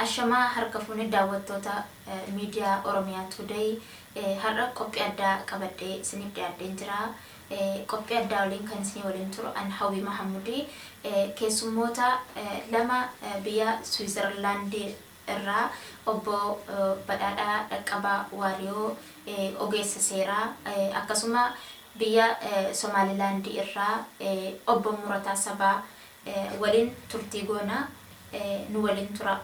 Ashama harka fuuni daawwattoota miidiyaa Oromiyaa Today har'a qophii addaa qabadhee isiniif dhiyaadheen jira. Qophii addaa waliin kan isinii waliin turu an Hawwii Mahamudii keessummoota lama biyya Switzerland irraa obbo Badhaadhaa Dhaqqabaa Waariyoo ogeessa seeraa akkasuma biyya Somaliland irraa obbo Murataa Sabaa waliin turtii goona nu waliin tura.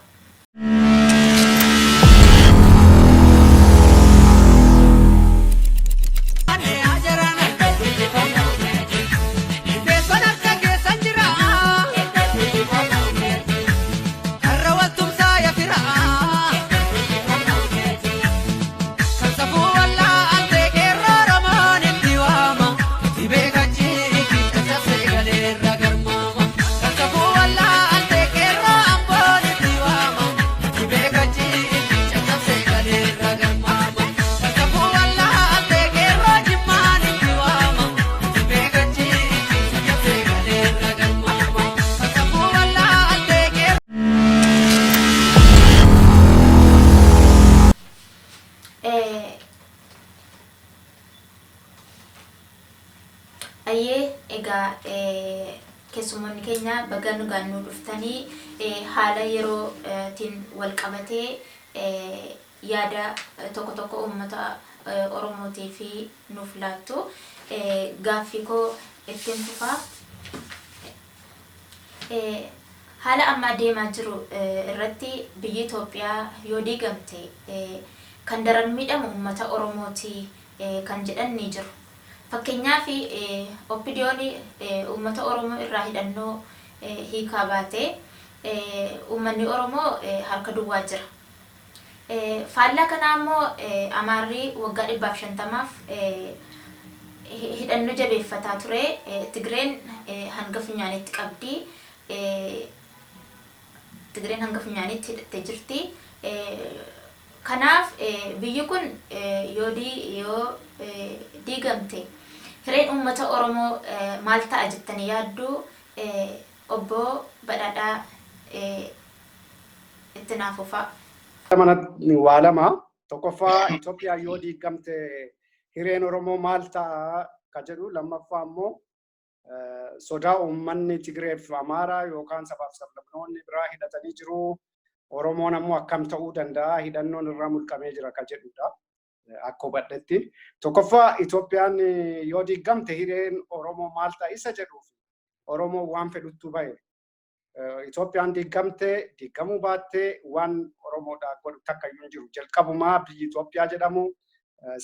Egaa keessummoonni keenya baga nu dhuftanii haala yeroo tiin wal qabatee yaada tokko uummata Oromootii fi nuuf laattu gaaffii koo ittiin fufaa. Haala amma deemaa jiru irratti biyyi Itoophiyaa yoo diigamte kan daran miidhamu uummata Oromootii kan jedhan ni jiru. Fakkeenyaaf oppidiyoon uummata Oromoo irraa hidhannoo hiikaa baatee uummanni Oromoo harka duwwaa jira. Faallaa kanaa immoo Amaarrii waggaa 150 hidhannoo jabeeffataa ture. Tigreen hanga funyaanitti qabdi. Tigreen hanga funyaanitti hidhattee jirti. Kanaaf biyyi kun yoo diigamte hireen uummata Oromoo maal ta'a jettanii yaaddu? Obbo Badhaadhaa itti naaf fufaa. Waa lama tokkoffaa Itoophiyaa yoo diigamte hireen Oromoo maal ta'a ka jedhu, lammaffaa immoo sodaa uummanni Tigree fi Amaaraa yookaan sabaaf sablammoonni biraa hidhatanii jiru. Oromoon ammoo akkam ta'uu danda'a, hidhannoon irraa mulqamee jira ka jedhudha. Akka hubadhetti tokkoffaa Itoophiyaan yoo diigamte hireen Oromoo maal ta'a isa jedhuuf Oromoo waan fedhuttu bahe. Itoophiyaan diigamuu baattee waan Oromoodhaa godhu takka iyyuu hin jiru. Jalqabumaa biyyi Itoophiyaa jedhamu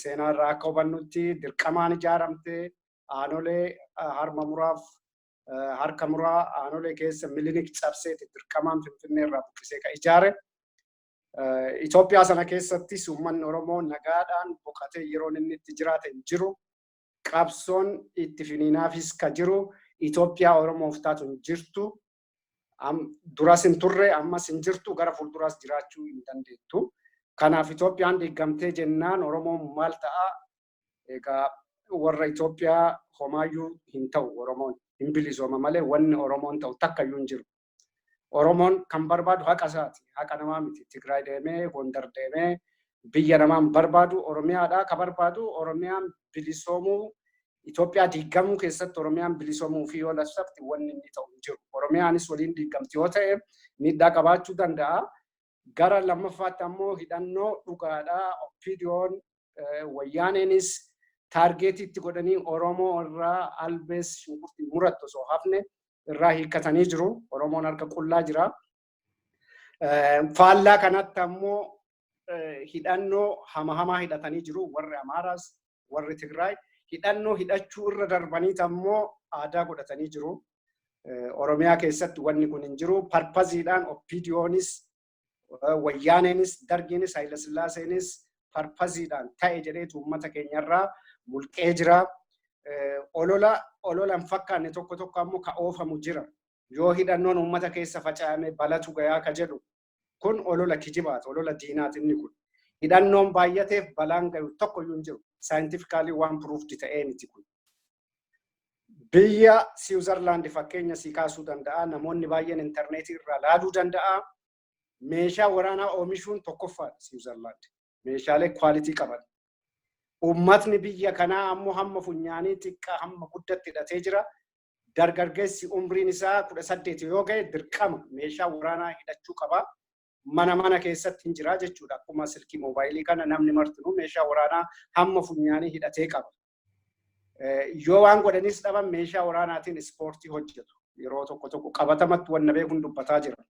seenaa irraa akka hubannutti dirqamaan ijaaramtee aanolee harma muraaf harka muraa aanolee keessa milinik cabseeti dirqamaan Finfinnee irraa buqqisee ka ijaare. Itoophiyaa sana keessattis uummanni Oromoo nagaadhaan boqotee yeroo inni itti jiraate hin jiru. Qabsoon itti finiinaafis ka jiru. Itoophiyaa Oromoof taatu hin jirtu. Duras hin turre ammas hin jirtu, gara fuulduraas jiraachuu hin dandeettu. Kanaaf Itoophiyaan diigamtee jennaan Oromoon maal ta'a? Egaa warra Itoophiyaa homaayyuu hin ta'u. Oromoon hin bilisooma malee wanni Oromoon ta'u takka iyyuu hin jiru. Oromoon kan barbaadu haqa isaati. Haqa namaa miti. Tigraay deemee, Gondar deemee biyya namaan barbaadu Oromiyaadhaa ka barbaadu. Oromiyaan bilisoomuu Itoophiyaa diigamuu keessatti Oromiyaan bilisoomuu fi yoo labsafti wanni inni ta'u hin jiru. Oromiyaanis waliin diigamti yoo ta'e miidhaa qabaachuu danda'a. Gara lammaffaatti ammoo hidhannoo dhugaadhaa oppidiyoon wayyaaneenis taargeetii itti godhanii Oromoo irraa albees shunkurtii murattu osoo hafne irraa hiikkatanii jiru. Oromoon harka qullaa jira. Faallaa kanatti ammoo hidhannoo hamaa hidhatanii jiru. Warri Amaaraas warri Tigraay hidhannoo hidhachuu irra darbanii ammoo aadaa godhatanii jiru. Oromiyaa keessatti wanni kun hin jiru. Parpaziidhaan oppidiyoonis wayyaaneenis dargiinis Haayila Sillaaseenis parpaziidhaan ta'e jedheetu uummata keenyarraa mulqee jira. Olola hin fakkaanne tokko tokko ammoo ka oofamu jira. Yoo hidhannoon uummata keessa faca'ame balatu gayaa ka jedhu kun olola kijibaati, olola diinaati inni kun. Hidhannoon baay'ateef balaan gayu tokko iyyuu hin jiru. Saayintifikaalii waan pruufdi ta'ee miti kun. Biyya Siwiizerlaandi fakkeenya si kaasuu danda'a. Namoonni baay'een intarneetii irraa laaluu danda'a. Meeshaa waraanaa oomishuun tokkoffaadha Siwiizerlaandi. Meeshaalee kwaalitii qaban. Uummatni biyya kanaa ammoo hamma funyaanii xiqqaa hamma guddatti hidhatee jira. Dargaggeessi umriin isaa 18 yoo ga'e dirqama meeshaa waraanaa hidhachuu qaba. Mana keessatti hin jira jechuudha. Akkuma silkii moobaayilii kana namni martinuu meeshaa waraanaa hamma funyaanii hidhatee qaba. Yoo waan godhanis dhaban meeshaa waraanaatiin ispoortii hojjetu. Yeroo tokko qabatamatti wanna beekuun dubbataa jira.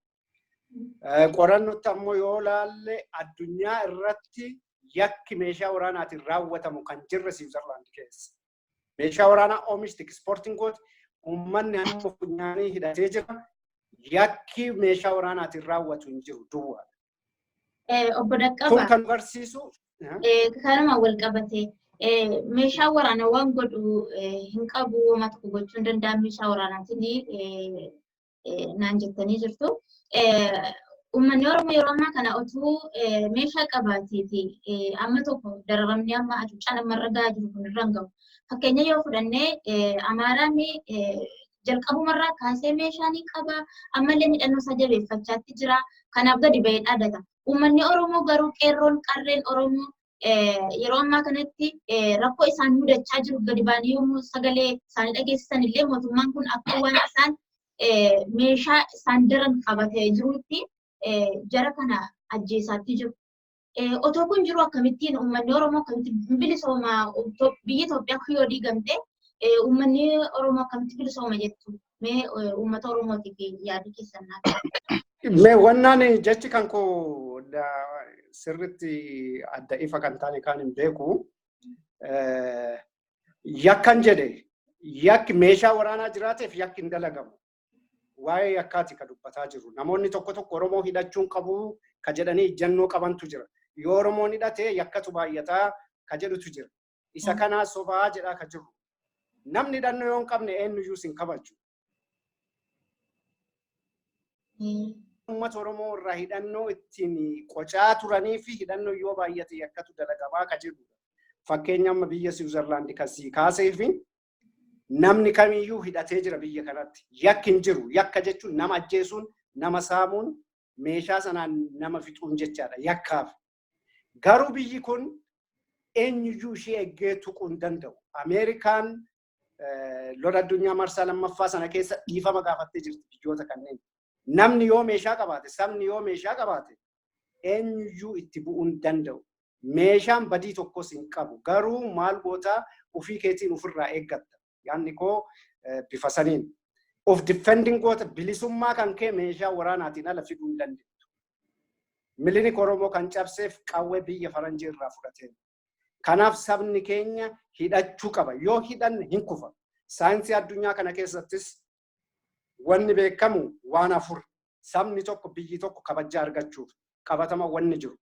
Qorannutti ammoo yoo laalle addunyaa irratti yakki meeshaa waraanaatiin raawwatamu kan jirre Siwiizerlaandi keessa. Meeshaa waraanaa oomishti ispoortiin gooti uummanni hamma funyaanii hidhatee jira. Yakki meeshaa waraanaatiin raawwatu hin jiru duwwaa. Obbo Daqqabaa. Kun kan barsiisu. Kanuma wal qabate meeshaa waraanaa waan godhu hin qabu uummata gochuu hin danda'an meeshaa waraanaatiin naan jettanii jirtu. Uummanni Oromoo yeroo ammaa kana otuu meeshaa qabaateeti amma tokko dararamni amma acuuccaa namarra gahaa jiru kun irra hin gahu. Fakkeenya yoo fudhannee Amaaraan jalqabumarraa kaasee meeshaa ni qaba. Ammallee hidhannoo isaa jabeeffachaatti jira. Kanaaf gadi bahee dhaadata. Uummanni Oromoo garuu qeerroon qarreen Oromoo yeroo ammaa kanatti rakkoo isaan mudachaa jiru gadi ba'anii yommuu sagalee isaanii dhageessisan illee mootummaan kun akka waan isaan meeshaa isaan daran qabatee jirutti jara kana ajjeesaatti jiru. Otoo kun jiru akkamittiin uummanni Oromoo akkamitti bilisooma biyya Itoophiyaa yoo diigamte uummanni Oromoo akkamitti bilisooma jettu mee uummata Oromootiif yaada keessan naaf. Mee wannaan jechi kan koo sirriitti adda ifa kan taane kan hin beeku. Yakkan jedhe yakki meeshaa waraanaa jiraateef yakki hin dalagamu. Waa'ee yakkaati ka dubbataa jiru. Namoonni tokko Oromoo hidhachuun qabu ka jedhanii ijjannoo qabantu jira. Yoo Oromoon hidhate yakkatu baay'ataa ka jedhutu jira. Isa kanaa sobaa jedhaa ka jiru. Namni hidhannoo yoo hin qabne eenyuyyuu sin kabaju. Uummata Oromoo irraa hidhannoo ittiin qocaa turanii fi hidhannoo yoo baay'ate yakkatu dalagamaa ka jedhudha. Fakkeenya amma biyya Siwiizerlaandi kan sii kaasee fi namni kamiyyuu hidhatee jira biyya kanatti. Yakki hin jiru. Yakka jechuun nama ajjeesuun, nama saamuun, meeshaa sanaan nama fixuun jechaadha. Yakkaaf. Garuu biyyi kun eenyuyyuu ishee eeggee tuquu hin danda'u. Ameerikaan lola addunyaa marsaa lammaffaa sana keessa dhiifama gaafattee jirti biyyoota kanneen. Namni yoo meeshaa qabaate, sabni yoo meeshaa qabaate eenyuyyuu itti bu'uu hin danda'u. Meeshaan badii tokkos hin qabu. Garuu maal gootaa ofii keetiin ofirraa eeggatta. Yaanni koo bifa saniin. Of defending goota bilisummaa kan kee meeshaa waraanaatiin ala fiduu hin dandeettu. Milinik Oromoo kan cabseef qawwee biyya faranjii irraa fudhateen. Kanaaf sabni keenya hidhachuu qaba. Yoo hidhanne hin kufa. Saayinsii addunyaa kana keessattis wanni beekamu waan afur. Sabni tokko biyyi tokko kabajaa argachuuf qabatama wanni jiru.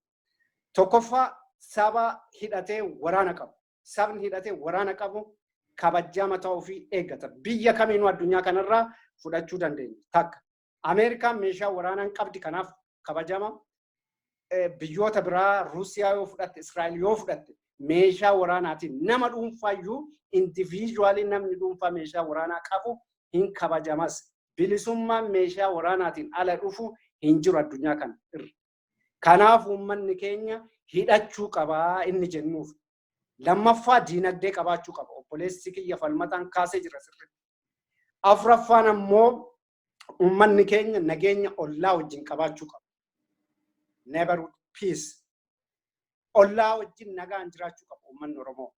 Tokkoffaa saba hidhatee waraana qabu. Sabni hidhatee waraana qabu kabajaa mataa ofii eeggata. Biyya kamiinuu addunyaa kanarraa fudhachuu dandeenya. Takka Ameerikaan meeshaa waraanaa qabdi kanaaf kabajama. Biyyoota biraa Ruusiyaa yoo fudhatte, Israa'el yoo fudhatte meeshaa waraanaatiin nama dhuunfaayyuu indiviijuwaalii namni dhuunfaa meeshaa waraanaa qabu hin kabajamas. Bilisummaan meeshaa waraanaatiin ala dhufu hin jiru addunyaa kana irra. Kanaaf uummanni keenya hidhachuu qabaa inni jennuuf. Lammaffaa diinagdee qabaachuu qaba. Obboleessi kiyya falmataan kaasee jira sirriitti. Afuraffaan ammoo uummanni keenya nageenya ollaa wajjin qabaachuu qaba. Neighborhood peace. Ollaa wajjin nagaan jiraachuu qaba uummanni Oromoo.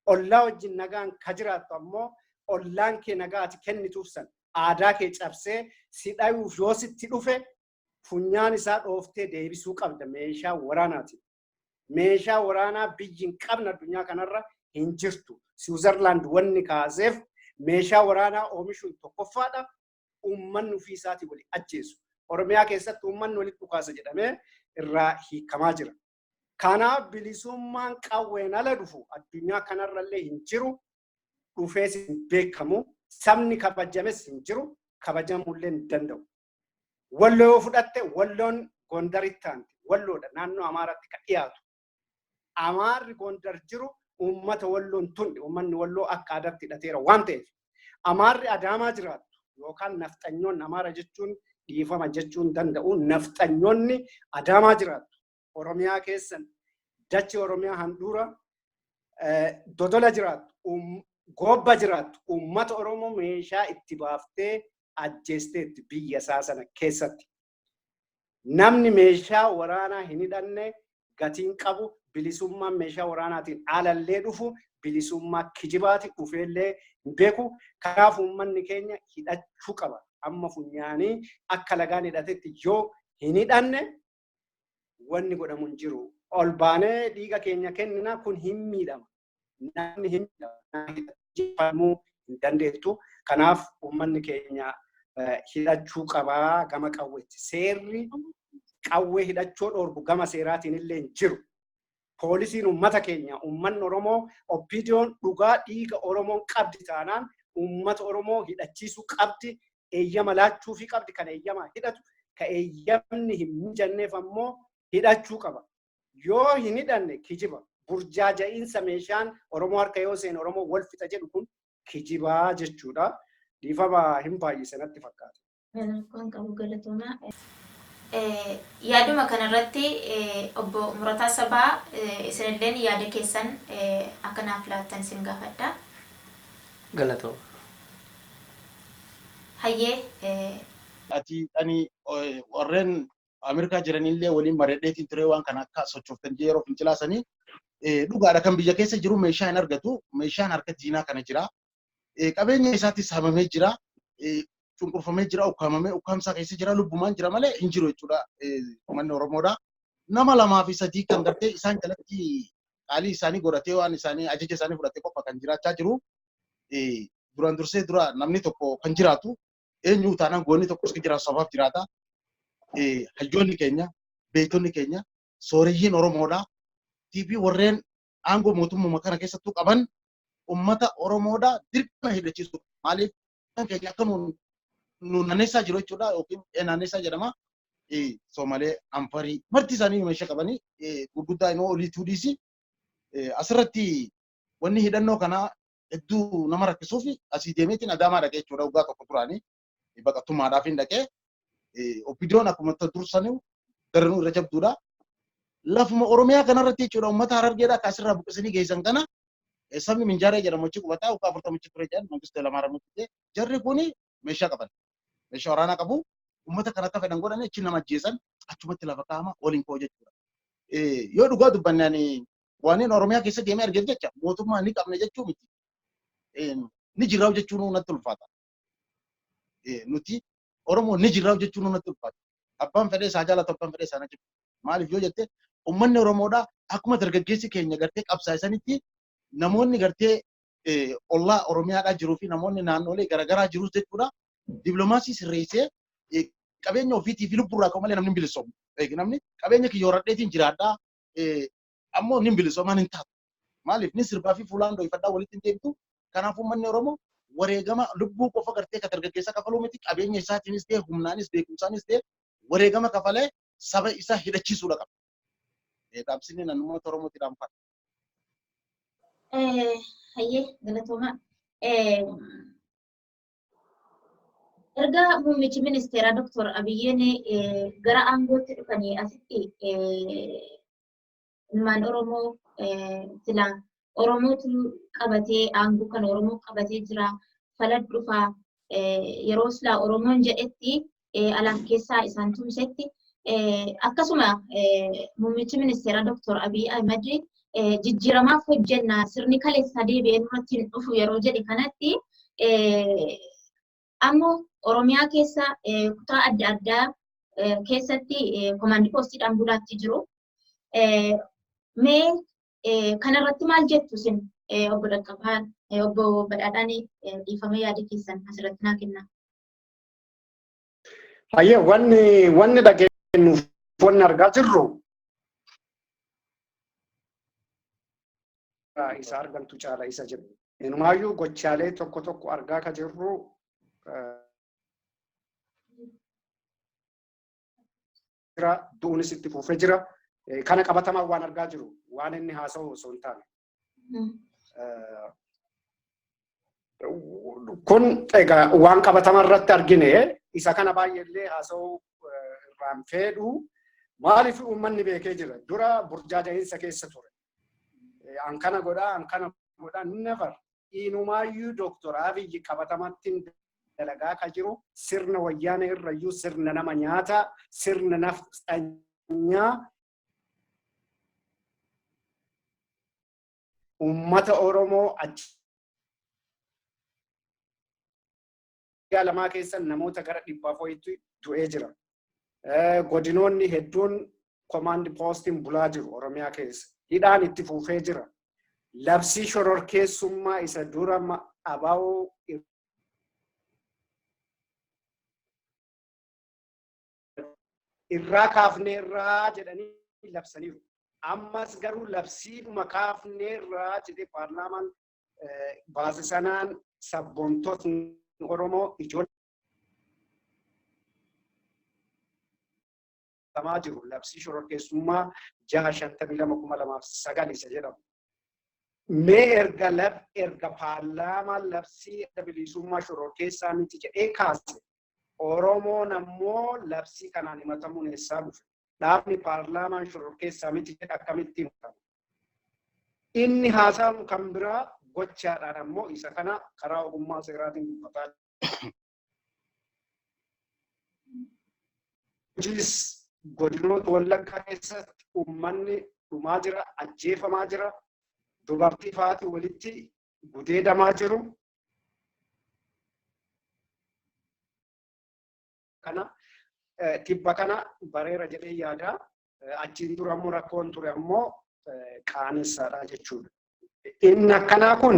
Ollaa wajjin nagaan ka jiraattu ammoo ollaan kee nagaati kennituuf san aadaa kee cabsee si dhayuuf yoo sitti dhufe funyaan isaa dhooftee deebisuu qabda meeshaa waraanaati. Meeshaa waraanaa biyyi hin qabne addunyaa kanarra hin jirtu. Siwiizerlaand wanni kaaseef meeshaa waraanaa oomishuun tokkoffaadha. Uummanni ofii isaatii wali ajjeesu. Oromiyaa keessatti uummanni walitti dhukaasa jedhamee irraa hiikamaa jira. Kanaaf bilisummaan qawween ala dhufu addunyaa kanarrallee hin jiru, dhufees hin beekamu, sabni kabajames hin jiru, kabajamullee hin danda'u. Walloo yoo fudhatte walloon Gondaritti aanti, walloodha naannoo Amaaraatti kan dhiyaatu. Amaarri Gondar jiru uummata walloon tunni, uummanni walloo akka aadaatti hidhateera waan ta'eef. Amaarri Adaamaa jiraattu yookaan nafxanyoonni, Amaara jechuun dhiifama jechuun danda'u, nafxanyoonni Adaamaa jiraattu. Oromiyaa keessan dachi Oromiyaa handhuura Dodola jiraattu, Gobba jiraattu, uummata Oromoo meeshaa itti baaftee ajjeesteetti biyya isaa sana keessatti. Namni meeshaa waraanaa hin hidhanne gatiin qabu, bilisummaan meeshaa waraanaatiin alallee dhufu, bilisummaa kijibaati dhufeellee hin beeku. Kanaaf uummanni keenya hidhachuu qaba. Amma funyaanii akka lagaan hidhatetti yoo hin hidhanne wanni godhamu hin jiru. Ol baanee dhiiga keenya kennina kun hin miidhama. Namni hin miidhamu hin dandeettu. Kanaaf uummanni keenya hidhachuu qabaa gama qawweetti. Seerri qawwee hidhachuu dhorku gama seeraatiin illee hin jiru. Poolisiin uummata keenya, uummanni Oromoo oppiidiyoon dhugaa dhiiga Oromoon qabdi taanaan uummata Oromoo hidhachiisuu qabdi, eeyyama laachuufii qabdi. Kan eeyyama hidhatu, kan eeyyamni hin mijanneef ammoo hidhachuu qaba. Yoo hin hidhanne kijiba. Burjaaja'iinsa meeshaan Oromoo harka yoo seene Oromoo wal fixa jedhu kun kijibaa jechuudha. Dhiifama hin baay'ise natti fakkaata. Kan qabu galatooma. Yaaduma kanarratti obbo Murataa Sabaa isinilleen yaada keessan akkanaaf laattan sin gaafadha. Galatoo. Hayyee. Ani warreen Ameerikaa jiranillee waliin mareedheetiin ture waan kan akka sochooftan yeroo fincilaasanii dhugaadha kan biyya keessa jiru meeshaa hin argatu, meeshaan harka diinaa kana jira. Qabeenya isaatti saamamee jira, cunqurfamee jira, ukkaamamee ukkaamsaa keessa jira, lubbumaan jira malee hin jiru jechuudha. Uummanni Oromoodha. Nama lamaa fi sadii kan gartee isaan jalatti qaalii isaanii godhatee waan isaanii ajaja isaanii fudhatee qofa kan jiraachaa jiru. Duraan dursee dura namni tokko kan jiraatu eenyu taanaan goonni tokkos kan jiraatu sabaaf jiraata. Hayyoonni keenya, beektonni keenya, sooreyyiin Oromoodha. TV warreen aangoo mootummaa kana keessattuu qaban ummata Oromoodha dirqama hidhachiisu. Maaliif kan keenya akka nu naannessaa jiru jechuudha yookiin naannessaa jedhama. Soomalee, Anfarii, marti isaanii meeshaa qabanii gurguddaa inoo olii tuudhiisi. Asirratti wanni hidhannoo kanaa hedduu nama rakkisuuf asii deemeetiin Adaamaa dhaqee jechuudha waggaa tokko turaanii baqattummaadhaaf hin dhaqee. Oppiidiyoon akkuma dursanii daranuu irra jabduudha. Lafuma Oromiyaa kanarratti jechuudha uummata Harargeedhaa kaasirraa buqqisanii geessan kana sabni Minjaaree jedhamu achi qubataa waggaa 40 ture jedhan Mangistuu Lamaaramatti jarri kuni meeshaa qaban. Meeshaa waraanaa qabu uummata kan akka fedhan godhanii achi nama ajjeesan achumatti lafa kaa'ama waliin koo jechuudha. Yoo dhugaa dubbannaan waan Oromiyaa keessa deemee argeef jecha mootummaa ni qabne jechuu miti. Ni jirraa'u jechuun natti ulfaata. Nuti Oromoo ni jirraa'u jechuun natti ulfaata. Abbaan fedhee isaa jaalatu abbaan fedhee isaa na jibba. Maaliif yoo jette uummanni Oromoodhaa akkuma dargaggeessi keenya gartee qabsaa'isanitti namoonni gartee ollaa Oromiyaadhaa jiruu fi namoonni naannolee garaagaraa jirus jechuudha. Dippiloomaasii sirreessee qabeenya ofiitii fi lubburraa ka'u malee namni hin bilisoomu. Namni qabeenya kiyyooradheetiin jiraadhaa ammoo ni bilisooman hin taatu. Maaliif ni sirbaa fi fuulaan dooyifadhaa walitti hin deemtu. Kanaaf uummanni Oromoo wareegama lubbuu qofa gartee ka dargaggeessa kafaluu miti qabeenya isaatiinis ta'e humnaanis beekumsaanis ta'e wareegama kafalee saba isaa hidhachiisuudha qaba. Dhaabsinni naannoo Oromootti dhaamfata. Hayyee galatooma. Erga muummichi ministeeraa Dr. Abiyyiin gara aangootti dhufanii asitti ilmaan Oromoo silaa Oromootu qabatee aangoo kan Oromoo qabatee jira falad dhufaa yeroo silaa Oromoon jedhetti alaan keessaa isaan tumsetti akkasuma muummichi ministeeraa Dr. Abiy Ahmed jijjiiramaaf hojjenna sirni kaleessaa deebi'ee nurratti hin dhufu yeroo jedhe kanatti ammoo Oromiyaa keessa kutaa adda addaa keessatti komaandi poostiidhaan bulaatti jiru. Mee kanarratti maal jettu isin obbo Dhaqqabaan obbo Badhaadhaan dhiifama yaada keessan asirratti naa kennaa. Hayyee wanni dhageenyuuf wanni argaa jirru isa argamtu caala isa jiru. Inumaayyuu gochaalee tokko argaa ka jirru jira du'uunis itti fufee jira. Kana qabatamaa waan argaa jiru waan inni haasa'u osoo hin taane. Kun egaa waan qabatamaa irratti argine isa kana baay'eellee haasa'uu irraan fedhu maaliif uummanni beekee jira dura burjaaja'iinsa keessa ture. An kana godhaa never inumaayyuu Dr. Abiyyi qabatamatti dalagaa ka jiru sirna wayyaana irrayyuu sirna nama nyaata sirna nafxanyaa ummata Oromoo achi lamaa keessa namoota gara 400 du'ee jira. Godinoonni hedduun command postiin bulaa jiru Oromiyaa keessa. Hidhaan itti fufee jira. Labsii shororkeessummaa isa dura abaa'oo irraa kaafneerraa jedhanii labsaniiru. Ammas garuu labsiidhuma kaafneerraa jedhee paarlaamaan baasisanaan sabboontootni Oromoo ijoollee tamaa jiru. Labsii shororkeessummaa 652,2009 isa jedhamu. Mee erga paarlaamaan labsii bilisummaa shororkeessaa miti jedhee kaase Oromoon ammoo labsii kanaan himatamuun eessaa dhufe. Dhaabni paarlaamaan shororkeessaa miti jedha akkamittiin himatamu. Inni haasa'amu kan biraa gochaadhaan ammoo isa kana karaa ogummaa seeraatiin dubbataa. Godinoota Wallaggaa keessatti uummanni dhumaa jira, ajjeefamaa jira, dubartii faati walitti gudeedamaa jiru. Kana tibba kana bareera jedhee yaada. Achiin dura ammoo rakkoon ture ammoo qaanessaadha jechuudha. Inni akkanaa kun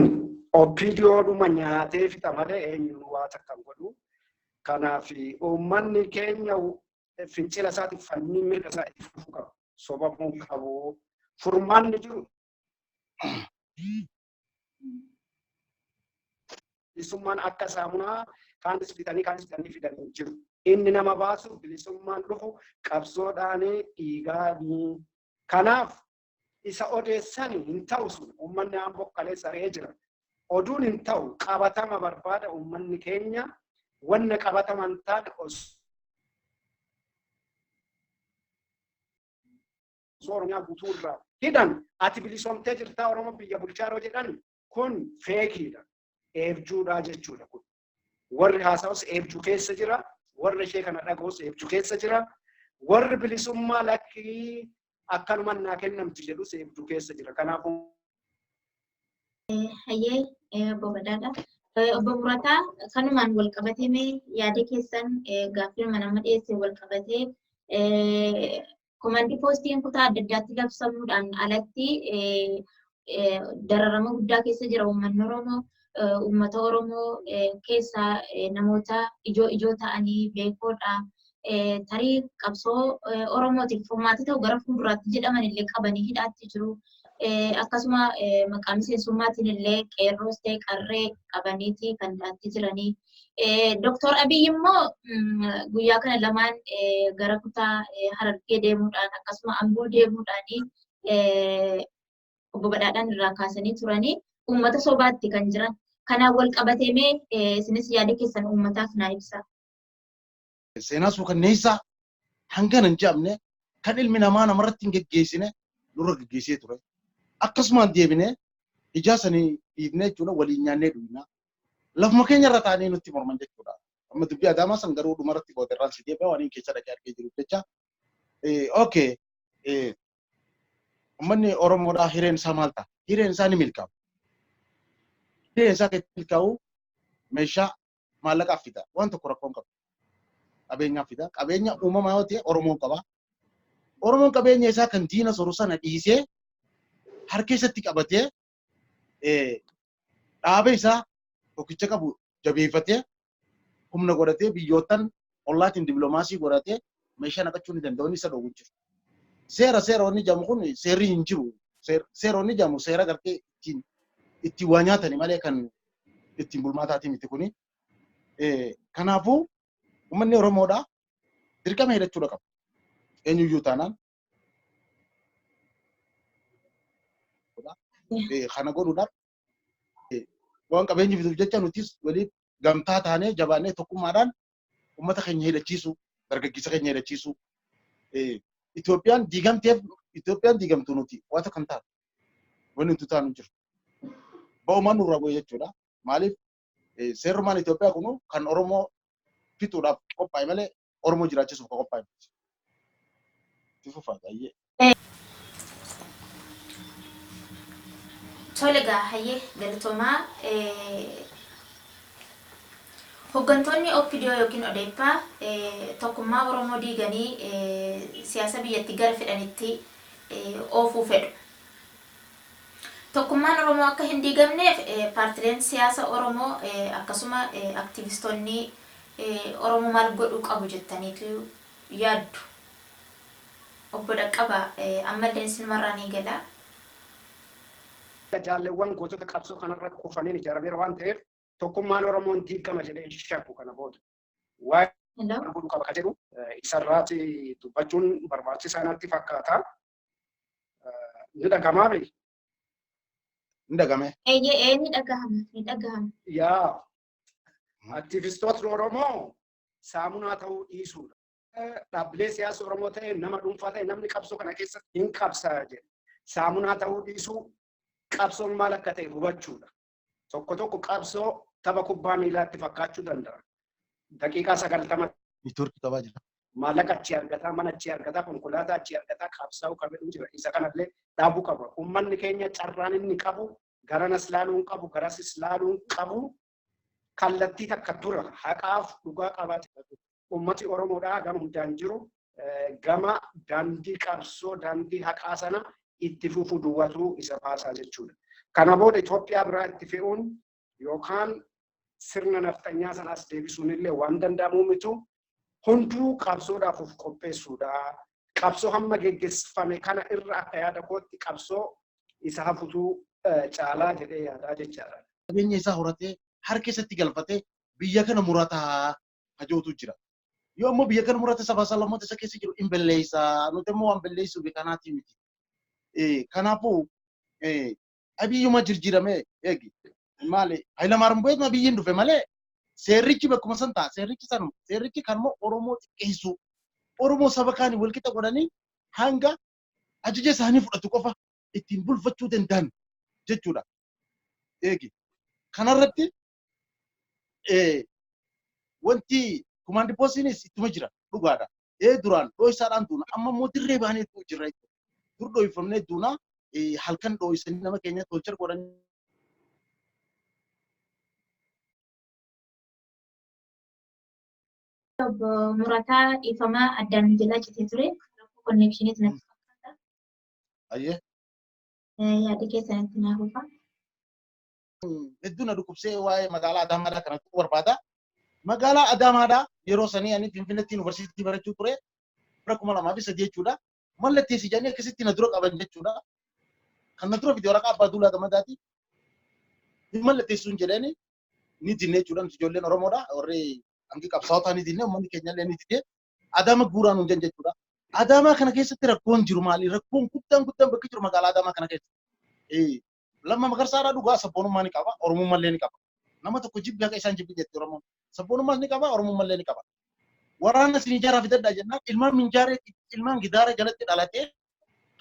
OPDOodhuma nyaatee fixa malee eenyuun waa takka hin godhu. Kanaaf uummanni keenya fincila isaatiif fannii mirga isaa itti fufuu qabu. Sobamuu qabu. Furmaanni jiru. Bilisummaan akka saamunaa kaanis bitanii fidanii jiru. Inni nama baasu bilisummaan dhufu qabsoodhaanii dhiigaanii. Kanaaf isa odeessanii hin ta'u sun uummanni aan bokkalee saree jira. Oduun hin ta'u qabatama barbaada uummanni keenya wanna qabataman taane Oromiyaa guutuu irraa hidhan ati bilisoomtee jirtaa Oromoo biyya bulchaa yeroo jedhan kun feekiidha. Eebjuudhaa jechuudha kun. Warri haasa'us eebjuu keessa jira. Warri ishee kana dhaga'us eebjuu keessa jira. Warri bilisummaa lakkii akkanuma naa kennamti jedhus eebjuu keessa jira. Kanaafuu hayyee obbo Badaadha. Obbo Burataa kanumaan wal qabatee yaada keessan gaaffii nama dhiyeesse wal qabatee komandii poostiin kutaa adda addaatti labsamuudhaan alatti dararama guddaa keessa jira uummanni Oromoo. Uummata Oromoo keessaa namoota ijoo ta'anii beekoodha. Tarii qabsoo Oromootiif furmaata ta'u gara fuulduraatti jedhaman illee qabanii hidhaatti jiru. Akkasuma maqaa miseensummaatiin illee qeerroos ta'e qarree qabaniiti kan hidhaatti jiranii. Dr. Abiyyi immoo guyyaa kana lamaan gara kutaa Harargee deemuudhaan akkasuma Amboo deemuudhaan obbo Badaadhaan irraa kaasanii turanii uummata sobaatti kan jiran. Kanaan wal qabatee isinis yaada keessan uummataaf naa ibsa. Seenaa suukanneessaa hangana hin jedhamne kan ilmi namaa namarratti hin geggeessine nurra geggeessee ture. Akkasumaan deebinee ijaa sanii dhiifnee jechuudha waliin nyaannee dhugnaa. Lafuma keenya irra taa'anii nutti morman jechuudha. Amma dubbii adaamaa san garuu dhumarratti gooterraan si deebi'aa waan keessa dhaqee argee jiru jecha. Okay. Uummanni Oromoodhaa hireen isaa maal ta'a? Hireen isaa ni milkaa'u. Hireen isaa kan milkaa'u meeshaa maallaqaaf fida. Waan tokko rakkoon qabu. Qabeenyaaf fida. Qabeenya uumamaa yoo ta'e Oromoon qaba. Oromoon qabeenya isaa kan diina soru sana dhiisee harka isatti qabatee dhaaba isaa tokkicha qabu jabeeffatee humna godhatee biyyootan ollaatiin dippiloomaasii godhatee meeshaa naqachuu ni danda'u isa dhowwu jiru. seeronni jamu kun seerri hin jiru. Seeronni jamu seera gartee itti waa nyaatani malee kan ittiin bulmaataatii miti kuni. Kanaafuu uummanni Oromoodha dirqama hidhachuudha qaba. Eenyuyyuu taanaan. Kana godhuudhaaf waan qabeenyi fituuf jecha nutis waliin gamtaa taanee jabaannee tokkummaadhaan uummata keenya hidhachiisu, dargaggeessa keenya hidhachiisu. Itoophiyaan diigamtuu nuti waan kan taatu wanni nuti taanu jiru. Ba'umaan nurra bu'e jechuudha. Maaliif seerrumaan Itoophiyaa kun kan Oromoo fixuudhaaf qophaa'e malee Oromoo jiraachisuuf kan qophaa'e miti. Tifuufaa baay'ee. Tolega hayyee galatomaa hooggantoonni OPDO yookiin Odeeffaa tokkummaa Oromoo diiganii siyaasa biyyatti gara fedhanitti oofuu fedhu. Tokkummaan Oromoo akka hin diigamneef paartileen siyaasa Oromoo akkasuma aktivistoonni Oromoo maal godhuu qabu jettaniitu yaaddu. Obbo Dhaqqabaa ammallee silmarraa ni gala. Jaalleewwan gootota qabsoo kanarratti kufaniin ijaarameera waan ta'eef tokkummaan Oromoon diigama jedhee shakku kana booda. Waa'ee godhuu qaba ka jedhu isarraati dubbachuun barbaachisaa natti fakkaata. Ni dhagamaa beeyi. Ni dhagame. Ni dhagahama. Yaa aktivistootni Oromoo saamunaa ta'uu dhiisuudha. Dhaabbilee siyaasa Oromoo ta'e nama dhuunfaa ta'e namni qabsoo kana keessatti hin qabsaa jedhe. Saamunaa ta'uu dhiisuu qabsoon maal akka ta'e hubachuudha. Tokko qabsoo tapha kubbaa miilaatti fakkaachuu danda'a. Daqiiqaa 90 Turkii qabaa jira. maallaqa achi argataa, mana achi argataa, konkolaataa achi argataa qabsaa'uu qabatu jira. Isa kanallee dhaabuu qaba. Uummanni keenya carraan inni qabu garanas laaluun qabu, garasis laaluun qabu kallattii takka dura haqaaf dhugaa qabaate. Uummati Oromoodhaa gama hundaan jiru gama daandii qabsoo, daandii haqaa sana itti fufuu duwwatu isa baasaa jechuudha. Kana booda Itoophiyaa biraa itti fe'uun yookaan sirna naftanyaa sanaas deebisuun illee waan danda'amu mitu hunduu qabsoodhaaf of qopheessuudha. Qabsoo hamma geggeeffame kana irra akka yaada kootti qabsoo isa hafutuu caalaa jedhee yaadaa jechaadha. Qabeenya isaa horatee harka keessatti galfatee biyya kana murataa hajootu jira. Yoo ammoo biyya kana murate saba salamoota isa keessa jiru hin balleessaa. Nuti immoo waan balleessuu beekanaati miti. Kanaafuu abiyyuma jirjiirame eegi maali Hayilamaariyaam Bu'eetu abiyyiin dhufe malee seerrichi bakkuma san ta'a. Seerrichi kanmoo Oromoo xiqqeessu. Oromoo saba kaanii wal qixa godhanii hanga ajaja isaanii fudhatu qofa ittiin bulfachuu danda'an jechuudha. Eegi kanarratti wanti kumaandi poosiinis ittuma jira dhugaadha. Duraan dhoo'isaadhaan duuna amma immoo dirree baanee jirra jechuudha. Dur dhoo'ifamnee duuna halkan dhoo'isanii nama keenya tolchar godhanii. Murataa ifamaa addaan jalaa citee ture. Konneekshiniis natti fakkaata. Ayyee. Yaada keessanitti naaf dhufa. Hedduu na dhukkubsee waa'ee magaalaa Adaamaadhaa kanatti barbaada. Magaalaa Adaamaadhaa yeroo sanii ani Finfinneetti yuunivarsiitii barachuu ture. Bara 2003 jechuudha. Mallatteessi jedhanii akkasitti na dura qaban jechuudha. Kan na dura viidiyoo raqaa abbaa duulaa gamadaati. Mallatteessuun jedhanii ni dinne jechuudha. Ijoolleen Oromoodha. Warri hangi qabsaa'otaa ni dinne uummanni keenya illee ni dinne. Adaama guuraan hin jechuudha. Adaamaa kana keessatti rakkoon jiru maali? Rakkoon guddaan bakki jiru magaalaa Adaamaa kana keessa. Lamma Magarsaadhaa dhugaa sabboonummaa ni qaba. Oromummaa illee ni qaba. Nama tokko jibbi haqa isaan jibbi jetti Oromoon. Sabboonummaa ni qaba. Oromummaa illee ni qaba. Waraana Sinijaaraa fidadhaa jennaan ilmaan gidaara jalatti dhalatee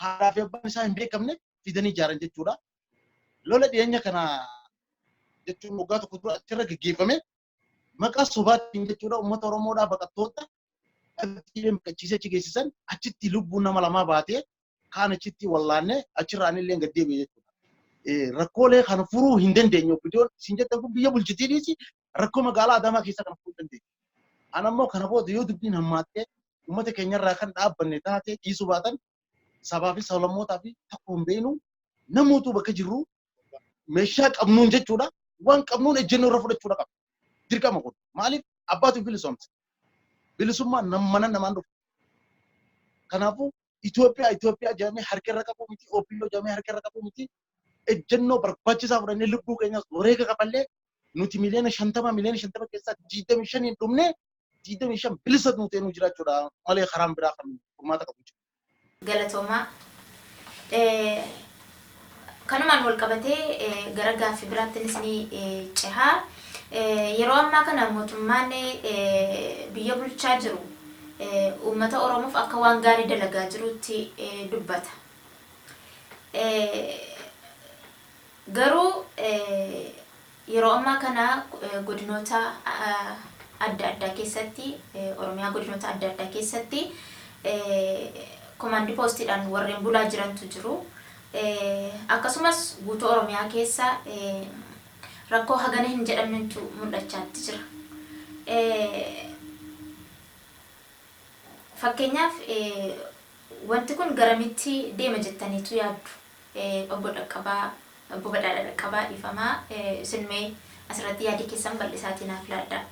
haadhaa fi abbaan isaa hin beekamne fidanii ijaaran jechuudha. Lola dhiyeenya kana jechuun waggaa tokko dura achirra gaggeeffame maqaa sobaatiin jechuudha uummata Oromoodhaa baqattoota maqachiisee achi geessisan achitti lubbuun nama lamaa baatee kaan achitti wallaanne achirraan illee gad deebi'e jechuudha. Rakkoolee kana furuu hin dandeenye obboloon isin jettan kun biyya bulchitiinis rakkoo magaalaa Adaamaa keessa kana furuu dandeenya. Ana immoo kana booda yoo dubbiin hammaattee uummata keenyarraa kan dhaabbanne taatee dhiisuu baatan sabaa fi sablammootaa fi tokko hin beeknu namootu bakka jirru meeshaa qabnuun jechuudha waan qabnuun ejjennoo irra fudhachuudha qaba. Dirqama kun maaliif abbaatu bilisoomsa bilisummaa mana namaan dhufu. Kanaafuu Itoophiyaa jamee harka irra qabu miti OPO jamee harka irra qabu miti ejjennoo barbaachisaa fudhannee lubbuu keenyas wareega qaballee nuti miliyoona 50 keessaa 25 hin dhumne 25 bilisa nuti nu jiraachuudha malee karaan biraa kan furmaata qabu. Galatoomaa. Kanumaan wal qabatee gara gaaffii biraattis ni cehaa. Yeroo ammaa kana mootummaan biyya bulchaa jiru uummata Oromoof akka waan gaarii dalagaa jirutti dubbata. Garuu yeroo ammaa kana godinoota adda addaa keessatti Oromiyaa godinoota adda addaa keessatti komaandii poostiidhaan warreen bulaa jirantu jiru. Akkasumas guutuu Oromiyaa keessa rakkoo hagana hin jedhamnetu mul'achaatti jira. Fakkeenyaaf wanti kun garamitti deema jettaniitu yaaddu? Obbo Badhaadha Dhaqqabaa dhiifamaa isinmee asirratti yaadii keessan bal'isaatiin naaf laaddaa.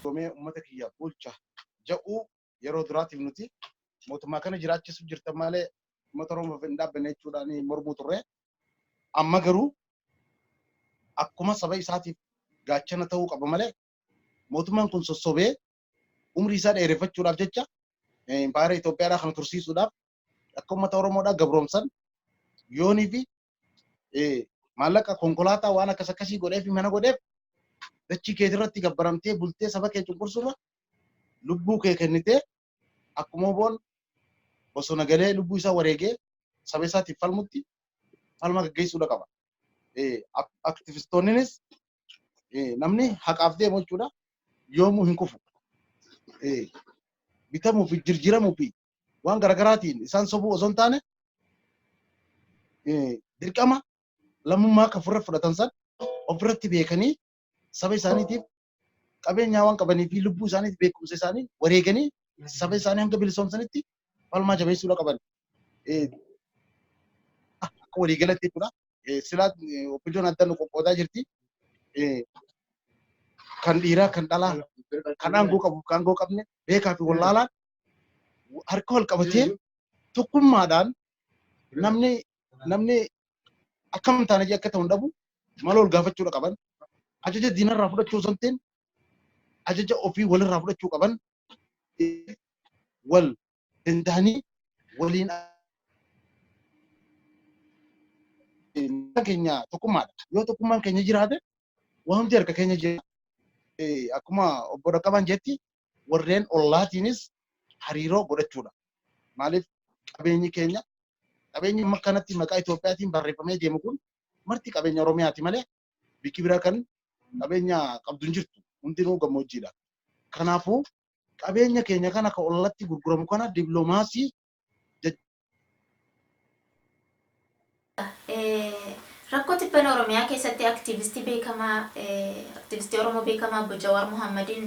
Doomee uummata kiyya bulcha jedhu yeroo duraatiif nuti mootummaa kana jiraachisuu jirtan malee uummata Oromoof hin dhaabbanne jechuudhaan mormuu turre. Amma garuu akkuma saba isaatiif gaachana ta'uu qaba malee mootummaan kun sossobee umrii isaa dheereffachuudhaaf jecha impaayera Itoophiyaadhaa kan tursiisuudhaaf akka uummata Oromoodhaa gabroomsan yoonii fi maallaqa konkolaataa waan akkas akkasii godhee fi mana godheef dachii kee irratti gabbaramtee bultee saba kee cunqursuudha lubbuu kee kennitee akkuma boon bosona galee lubbuu isaa wareegee saba isaatiif falmutti falma gaggeessuudha qaba. Aktivistoonnis namni haqaaf deemu jechuudha yoomuu hin kufu. Bitamuu fi jirjiramuu fi waan garaagaraatiin isaan sobuu osoo hin taane dirqama lammummaa akka fudhatan san ofirratti beekanii saba isaaniitiif qabeenyaa waan qabanii fi lubbuu isaaniitiif beekumsa isaanii wareeganii saba isaanii hanga bilisoomsanitti falmaa jabeessuudha qaban. Akka waliigalatti jechuudha. Silaa oppiidoon adda nu qoqqoodaa jirti. Kan dhiiraa kan dhalaa kan aangoo qabu kan aangoo qabne beekaa fi wallaalaan harka wal qabatee tokkummaadhaan namni akkam taane akka ta'u hin dhabu mala ol gaafachuudha qaban. Ajaja diinarraa fudhachuu osoo hin ta'in ajaja ofii walirraa fudhachuu qaban wal danda'anii waliin keenya tokkummaadha. Yoo tokkummaan keenya jiraate wanti harka keenya jira. Akkuma obbo Dhaqqabaan jetti warreen ollaatiinis hariiroo godhachuudha. Maaliif qabeenyi keenya qabeenyi amma kanatti maqaa Itoophiyaatiin barreeffamee deemu kun marti qabeenya Oromiyaati malee bikki biraa kan qabeenya qabdu hin jirtu. Hundinuu gammoojjiidha. Kanaafuu qabeenya keenya kana akka ollatti gurguramu kana dippiloomaasii rakkoo tibbana Oromiyaa keessatti aktiivistii Oromoo beekamaa Obbo Jawaar Muhammadiin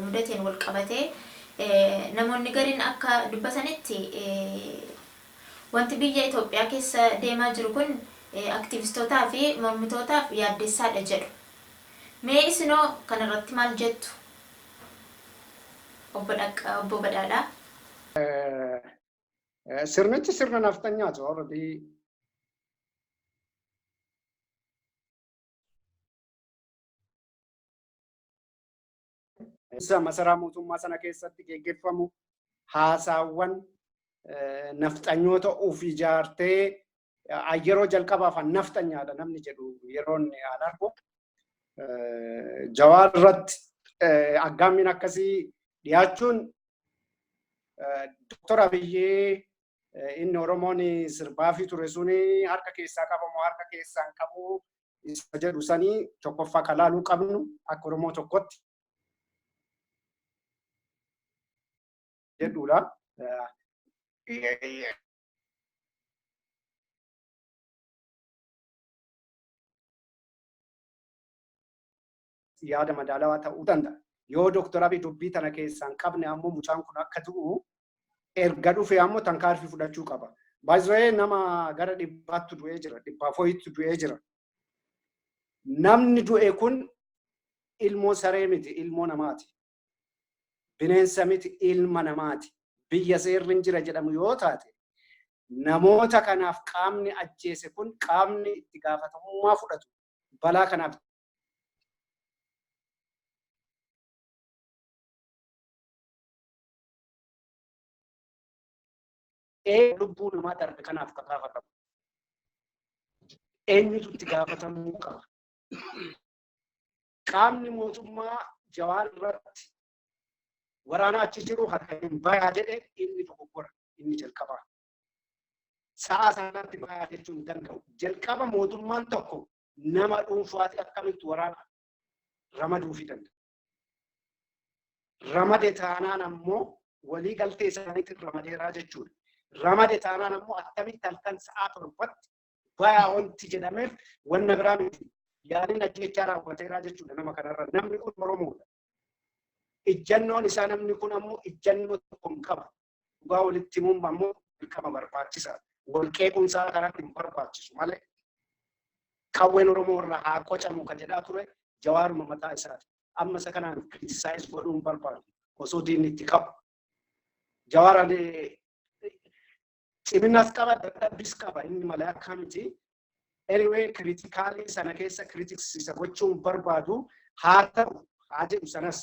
mudateen wal qabatee namoonni gariin akka dubbatanitti wanti biyya Itoophiyaa keessa deemaa jiru kun aktiivistootaa fi mormitootaaf yaaddessaadha jedhu. Mee isinoo kanarratti maal jettu? Obbo Badhaadhaa. Sirnichi sirna naftanyaati already. Masaraa mootummaa sana keessatti geggeeffamu haasaawwan naftanyoota of ijaartee yeroo jalqabaaf naftanyaadha namni jedhu yeroon aan argu. Jawaar irratti aggaammiin akkasii dhiyaachuun Dr. Abiyyee inni Oromoon sirbaa fi ture suni harka keessaa qabamu harka keessaa hin qabu isa jedhu sanii tokkoffaa kalaaluu qabnu akka Oromoo tokkotti. jedhudha. Yaada madaalawaa ta'uu danda'a. Yoo Dr. Abiy dubbii tana keessaa hin qabne ammoo mucaan kun akka du'u erga dhufe ammoo tarkaanfii fudhachuu qaba. Baay'ee nama gara 100tti du'ee jira, 400tti du'ee jira. Namni du'e kun ilmoo saree miti, ilmoo namaati. Bineensa miti, ilma namaati. biyya seerri jira jedhamu yoo taate namoota kanaaf qaamni ajjeese kun qaamni itti gaafatamummaa fudhatu balaa kanaaf lubbuu namaa darbe kanaaf gaafatamu. Eenyutu itti gaafatamuu qaba? Qaamni mootummaa Jawaar irratti waraana achi jiru harka hin bayaa jedhe inni dogoggora inni jalqaba. Sa'a sanatti bayaa jechuu hin danda'u. Jalqaba mootummaan tokko nama dhuunfaatti akkamitti waraana ramaduu fi danda'a. Ramade taanaan ammoo walii galtee isaaniitiin ramadeeraa jechuudha. Ramade taanaan ammoo akkamitti halkan sa'a torbatti bayaa wanti jedhameef wanna biraa miti. Yaaliin ajjechaa raawwateeraa jechuudha nama kanarra. Namni kun Oromoodha. Ijjannoon isaa namni kun ammoo ijjannoo tokko hin qaba. Dhugaa walitti himuun ammoo dirqama barbaachisaadha. Wal qeequmsaa kanatti hin barbaachisu malee. Qawween Oromoo irraa haa qocamu kan jedhaa ture Jawaaruma mataa isaati. Amma isa kanaan kiritisaayiz godhuu hin barbaadu. Osoo diinni itti qabu. Jawaar ciminas qaba, dadhabbis qaba inni malee akka miti. Anyway, kritikaalii sana keessa kritiksiisa gochuun barbaadu haa ta'u haa jedhu sanas.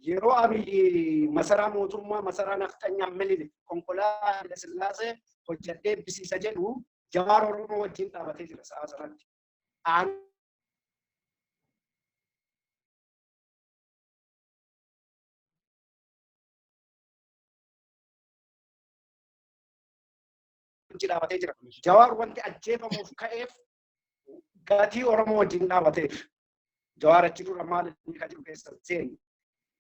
Yeroo Abiyyi masaraa mootummaa masaraa nafxanyaa Minilik konkolaataa Haile Sillaasee hojjatee eebbisiisa jedhu Jawaar Oromoo wajjin dhaabatee jira sa'a sanatti. Dhaabatee jira. Jawaar wanti ajjeefamuuf ka'eef gatii Oromoo wajjin dhaabateef. Jawaar achi dura maal inni kan jiru keessa seeni.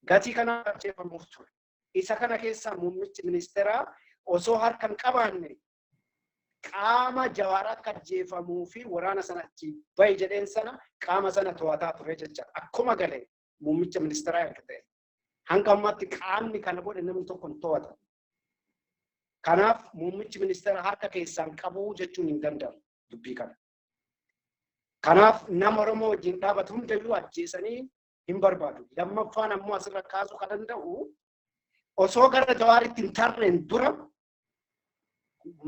Gatii kana ajjeefamuuf ture. Isa kana keessaa muummichi ministeeraa osoo harka hin qabaanne qaama Jawaar akka ajjeefamuu fi waraana sana achi bahi jedheen sana qaama sana to'ataa ture jecha. Akkuma galee muummicha ministeeraa erga ta'e. Hanga ammaatti qaamni kana godhe namni tokko hin to'ata. Kanaaf muummichi ministeera harka keessaan qabuu jechuun hin danda'amu dubbii kana. Kanaaf nama Oromoo wajjin dhaabatu hundayyuu ajjeesanii hin barbaadu. Lammaffaan ammoo asirra kaasuu kan danda'u osoo gara Jawaaritti hin tarreen dura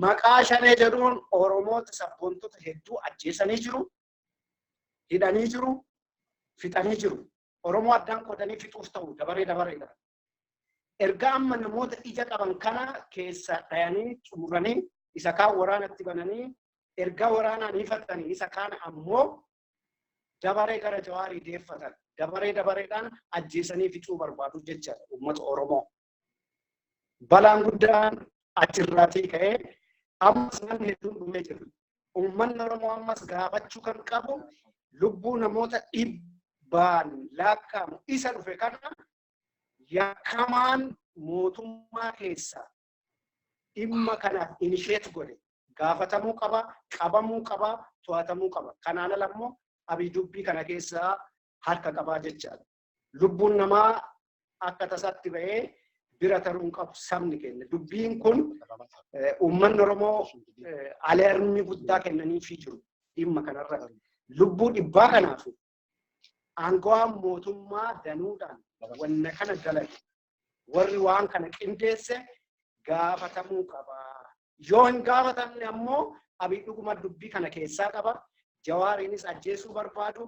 maqaa shanee jedhuun Oromoota sabboontota hedduu ajjeesanii jiru, hidhanii jiru, fixanii jiru. Oromoo addaan qoodanii fixuuf ta'u dabareedhaan. Erga amma namoota ija qaban kana keessa dhayanii xumuranii isa kaan waraanatti bananii erga waraanaan ifatanii isa kaan ammoo dabaree gara Jawaarii deeffatan. Dabareedhaan ajjeesanii fixuu barbaadu jechaadha uummata Oromoo. Balaan guddaan achirraatii ka'ee ammas namni hedduun dhumee jira. Uummanni Oromoo ammas gaafachuu kan qabu lubbuu namoota dhibbaan lakkaa'amu isa dhufe kana yakkamaan mootummaa keessa dhimma kana inisheet godhe gaafatamuu qaba, qabamuu qaba, to'atamuu qaba. Kanaan ala immoo Abiy dubbii kana keessa harka qabaa jechaadha. Lubbuun namaa akka tasaatti ba'ee bira taruun qabu sabni keenya. Dubbiin kun uummanni Oromoo aleermii guddaa kennaniifii jiru dhimma kanarra. Lubbuu dhibbaa kanaaf aangawaan mootummaa danuudhaan wanna kana dalage warri waan kana qindeesse gaafatamuu qaba. Yoo hin gaafatamne ammoo Abiy dhuguma dubbii kana keessaa qaba. Jawaariinis ajjeesuu barbaadu.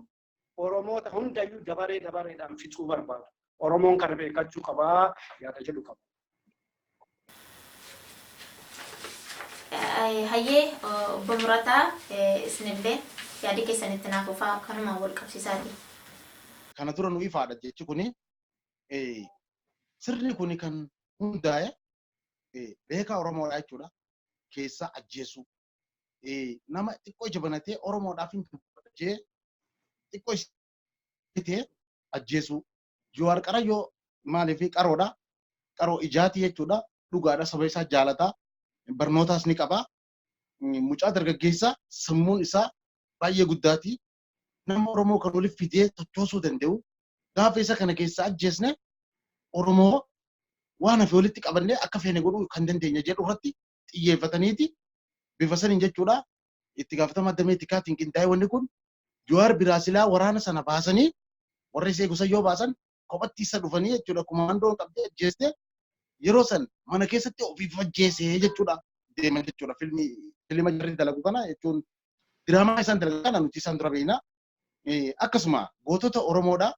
Oromoota hundayyuu dabareedhaan fixuu barbaadu. Oromoon kana beekachuu qaba yaada jedhu qaba. Hayyee obbo Murataa isinillee yaadi keessanitti naaf ufaa kanumaan wal qabsiisaati. Kana dura nu ifaadha jechi kuni sirni kuni kan hundaa'e beekaa Oromoodha jechuudha. Keessa ajjeesuu. Nama xiqqoo jabanatee Oromoodhaaf hin ajjee xiqqoo isitee ajjeesuu. Jawaar Qarayyoo maaliif qaroodha? Qaroo ijaati jechuudha. Dhugaadha saba isaa jaalataa. Barnootaas ni qaba. Mucaa dargaggeessa sammuun isaa baay'ee guddaati. Nama Oromoo kan waliif fidee tochoosuu danda'u. Gaafa isa kana keessa ajjeesne Oromoo waan hafe walitti qabannee akka feene godhuu kan dandeenya jedhu irratti xiyyeeffataniiti. Bifa saniin jechuudha. Itti gaafatama damee tikaatiin qindaa'e wanni kun Jawaar biraa silaa waraana sana baasanii warri isee gosa yoo baasan kophatti isa dhufanii jechuudha. Kumaandoon qabdee ajjeeste yeroo san mana keessatti ofii fajjeesee jechuudha deeman jechuudha filma jarri dalagu kana jechuun diraamaa isaan dalagu kana nuti isaan dura beekna akkasuma gootota Oromoodha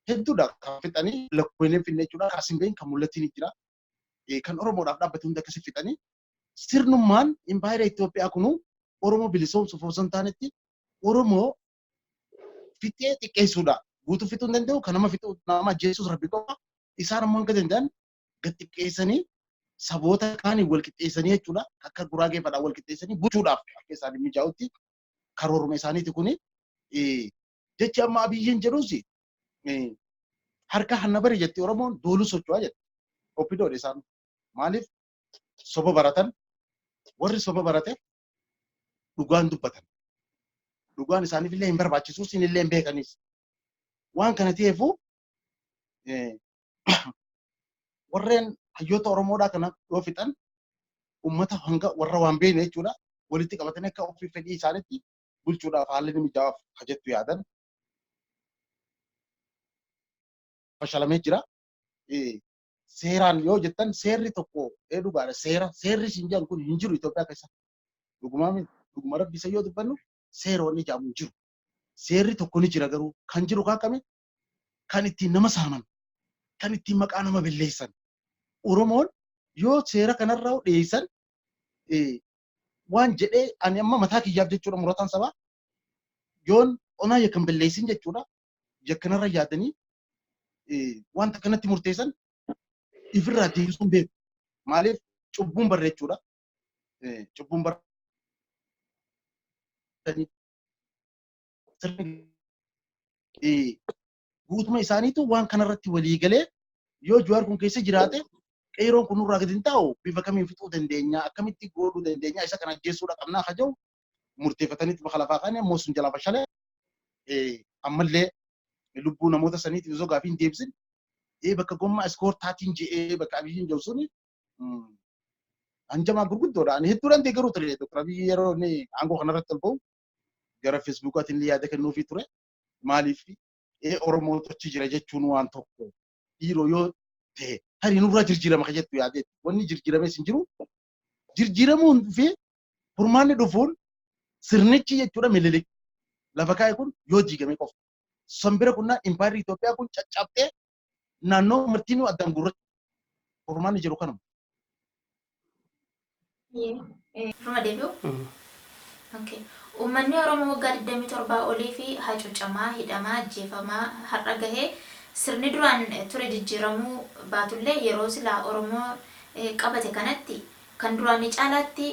hedduudha kan fixanii lakkoofnee finne jechuudha kaasin beeyin kan mul'attiin jira kan Oromoodhaaf dhaabbate hunda akkasii fixanii sirnummaan impaayera Itoophiyaa kunu Oromoo bilisoomsuuf osoo hin taanetti Oromoo fixee xiqqeessuudha guutuu fixuu hin danda'u kan nama fixuu nama ajjeesuus rabbi qofa isaan ammoo hanga danda'an gad xiqqeessanii saboota kaaniin wal qixxeessanii jechuudha akka guraagee fadhaa wal qixxeessanii bulchuudhaaf akka isaan mijaa'utti karooruma isaaniiti kuni jechi amma abiyyiin jedhuus harka hanna bari jetti Oromoon dooluu socho'aa jedha oppidoodha isaan maaliif soba baratan warri soba barate dhugaan dubbatan dhugaan isaaniif illee hin barbaachisu isin illee hin beekanis waan kana ta'eefu warreen hayyoota Oromoodhaa kana yoo fixan ummata hanga warra waan beekne jechuudha walitti qabatanii akka ofii fedhii isaaniitti bulchuudhaaf haalli ni mijaa'aaf hajjettu yaadan fashalamee jira seeraan yoo jettan seerri tokko dhugaadha seerri isin jedhan kun hin jiru Itoophiyaa keessa dhuguma rabbi isa yoo dubbannu seeronni jedhamu jiru seerri tokko ni jira garuu kan jiru kaakame kan ittiin nama saaman kan ittiin maqaa nama balleessan Oromoon yoo seera kanarraa dhiyeessan waan jedhee ani amma mataa kiyyaaf jechuudha murataan sabaa yoon onaa yakkan balleessin jechuudha yakkanarra yaadanii wanta kanatti murteessan ifirraa deebisuun beeku maaliif cubbuun barreechuudha cubbuun guutuma isaaniitu waan kanarratti walii galee yoo Jawaar kun keessa jiraate qeeroon kun nurraa gadi hin taa'u bifa kamiin fixuu dandeenya akkamitti godhuu dandeenya isa kana ajjeessuudha qabnaa haja'u murteeffatanitti bakka lafaa kaane ammoo sun jalaa fashalee ammallee lubbuu namoota saniitiif osoo gaafii hin deebisin bakka gommaa iskoortaatiin je'ee bakka abiyyiin jiru suni hanjamaa gurguddoodha ani hedduudhaan deeggaruu ture Dr. Abiyyi yeroo inni aangoo kanarratti ol ba'u gara feesbuukaatiin illee yaada kennuufii ture maaliif Oromoo tochi jira jechuun waan tokko dhiiroo yoo ta'e tarii nurraa jijjiirama kan jettu yaadeetti wanni jijjiirames hin jiru jijjiiramuun fi furmaanni dhufuun sirnichi jechuudha mililik lafa kaa'e kun yoo diigame qofa sanbira kunnaa impaayerri Itoophiyaa kun caccabtee naannoo martiinuu addaan gurracha furmaanni jiru kanuma. Ruma deebi'u? Okay. Uummanni Oromoo waggaa 27 olii fi hacuucamaa, hidhamaa, ajjeefamaa har'a gahee sirni duraan ture jijjiiramuu baatullee yeroo silaa Oromoo qabate kanatti kan duraanii caalaatti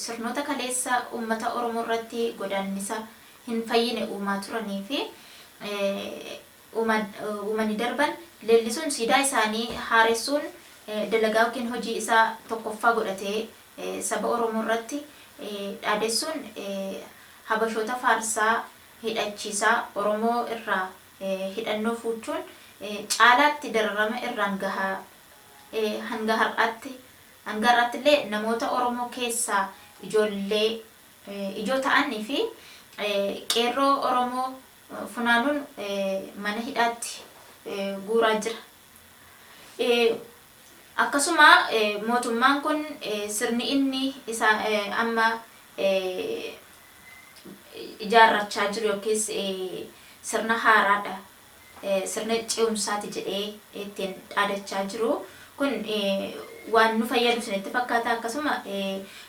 sirnoota kaleessa uummata Oromoo irratti godaannisa hin fayyine uumaa turanii fi uummanni darban leellisuun siidaa isaanii haaressuun dalagaa yookiin hojii isaa tokkoffaa godhatee saba Oromoo irratti dhaadessuun habashoota faarsaa hidhachiisaa Oromoo irraa hidhannoo fuuchuun caalaatti dararama irraan gahaa hanga har'aatti illee namoota Oromoo keessaa ijoollee ijoo ta'anii fi qeerroo Oromoo funaanuun mana hidhaatti guuraa jira. Akkasuma mootummaan kun sirni inni isa amma ijaarrachaa jiru yookiis sirna haaraadha. Sirna ce'umsaati jedhee ittiin dhaadachaa jiru kun waan nu fayyadu isinitti fakkaata akkasuma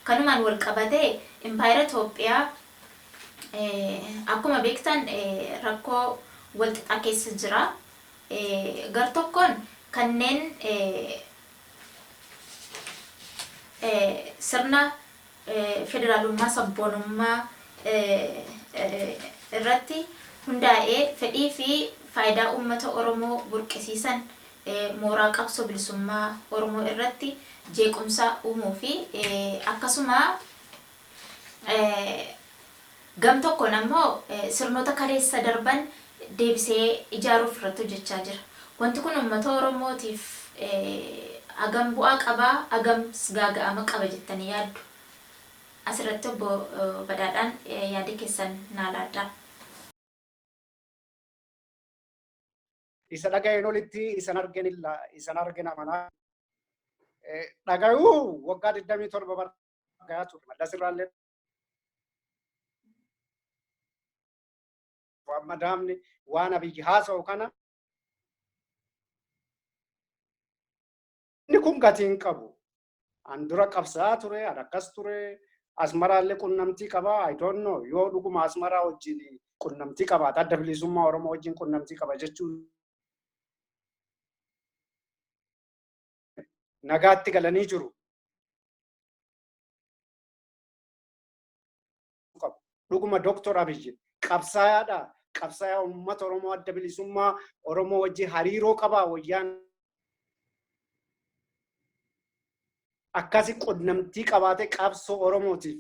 kanumaan wal qabatee impaayera Itoophiyaa akkuma beektan rakkoo wal xixaa keessa jira. Gar tokkoon kanneen sirna federaalummaa sabboonummaa irratti hundaa'ee fedhii fi faayidaa uummata Oromoo burqisiisan mooraa qabsoo bilisummaa Oromoo irratti jeequmsa uumuu fi akkasuma gam tokkoon ammoo sirnoota kaleessa darban deebisee ijaaruuf irratti hojjechaa jira. Wanti kun uummata Oromootiif agam bu'aa qabaa agam gaaga'ama qaba jettanii yaaddu? Asirratti obbo Badaadhaan yaada keessan naalaadhaa. Isa dhaga'een olitti isan argina manaa dhagayuu waggaa 27 bargaa ture. Mallasirraallee madaamni waan abiyyi haasa'u kana inni kun gatiin qabu. An dura qabsaa ture, an akkas ture. Asmaraallee qunnamtii qaba. I don't know. Yoo dhuguma asmaraa wajjin qunnamtii qaba. Adda bilisummaa Oromoo wajjin qunnamtii qaba jechuun nagaatti galanii jiru. Dhuguma Dr. Abiyyi qabsaayaadha. Qabsaayaa uummata Oromoo adda bilisummaa Oromoo wajjin hariiroo qaba. Wayyaan akkasi qunnamtii qabaatee qabsoo Oromootiif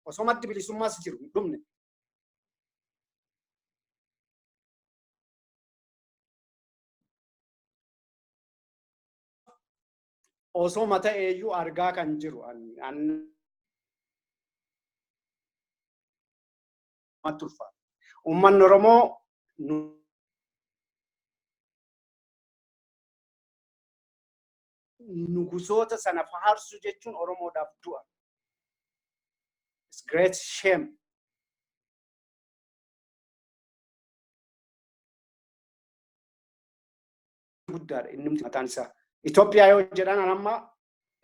osoo maddi bilisummaas jiru dhumne. Osoo mata eeyyuu argaa kan jiru uummanni Oromoo nugusoota sana faarsu jechuun Oromoodhaaf du'a. It's great shame. Guddaadha inni mataan isaa. Itoophiyaa yoo jedhan amma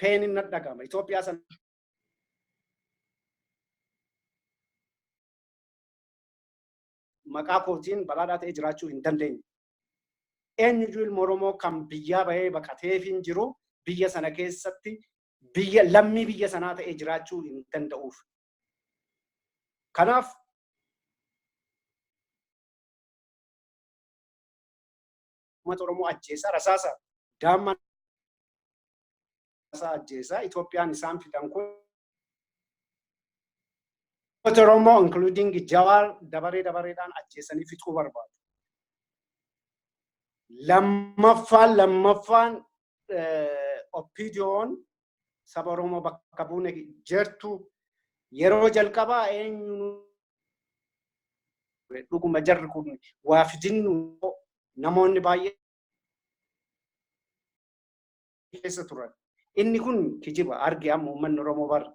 peen inni dhagama. Itoophiyaa sana maqaa kootiin balaadhaa ta'ee jiraachuu hin dandeenye. Eenyuyyuu ilma Oromoo kan biyyaa bahee baqateef hin jiru biyya sana keessatti lammii biyya sanaa ta'ee jiraachuu hin danda'uuf. Kanaaf uummata Oromoo ajjeesaa rasaasa daamman ajjeesaa Itoophiyaan isaan fidan kun uummata Oromoo including Jawaar dabareedhaan ajjeesanii fixuu barbaadu. Lammaffaan oppiidiyoon saba Oromoo bakka buune jirtu yeroo jalqabaa eenyu dhuguma jarri kun waa fidinnu namoonni baay'ee keessa turan. Inni kun kijiba arge amma uummanni Oromoo bara.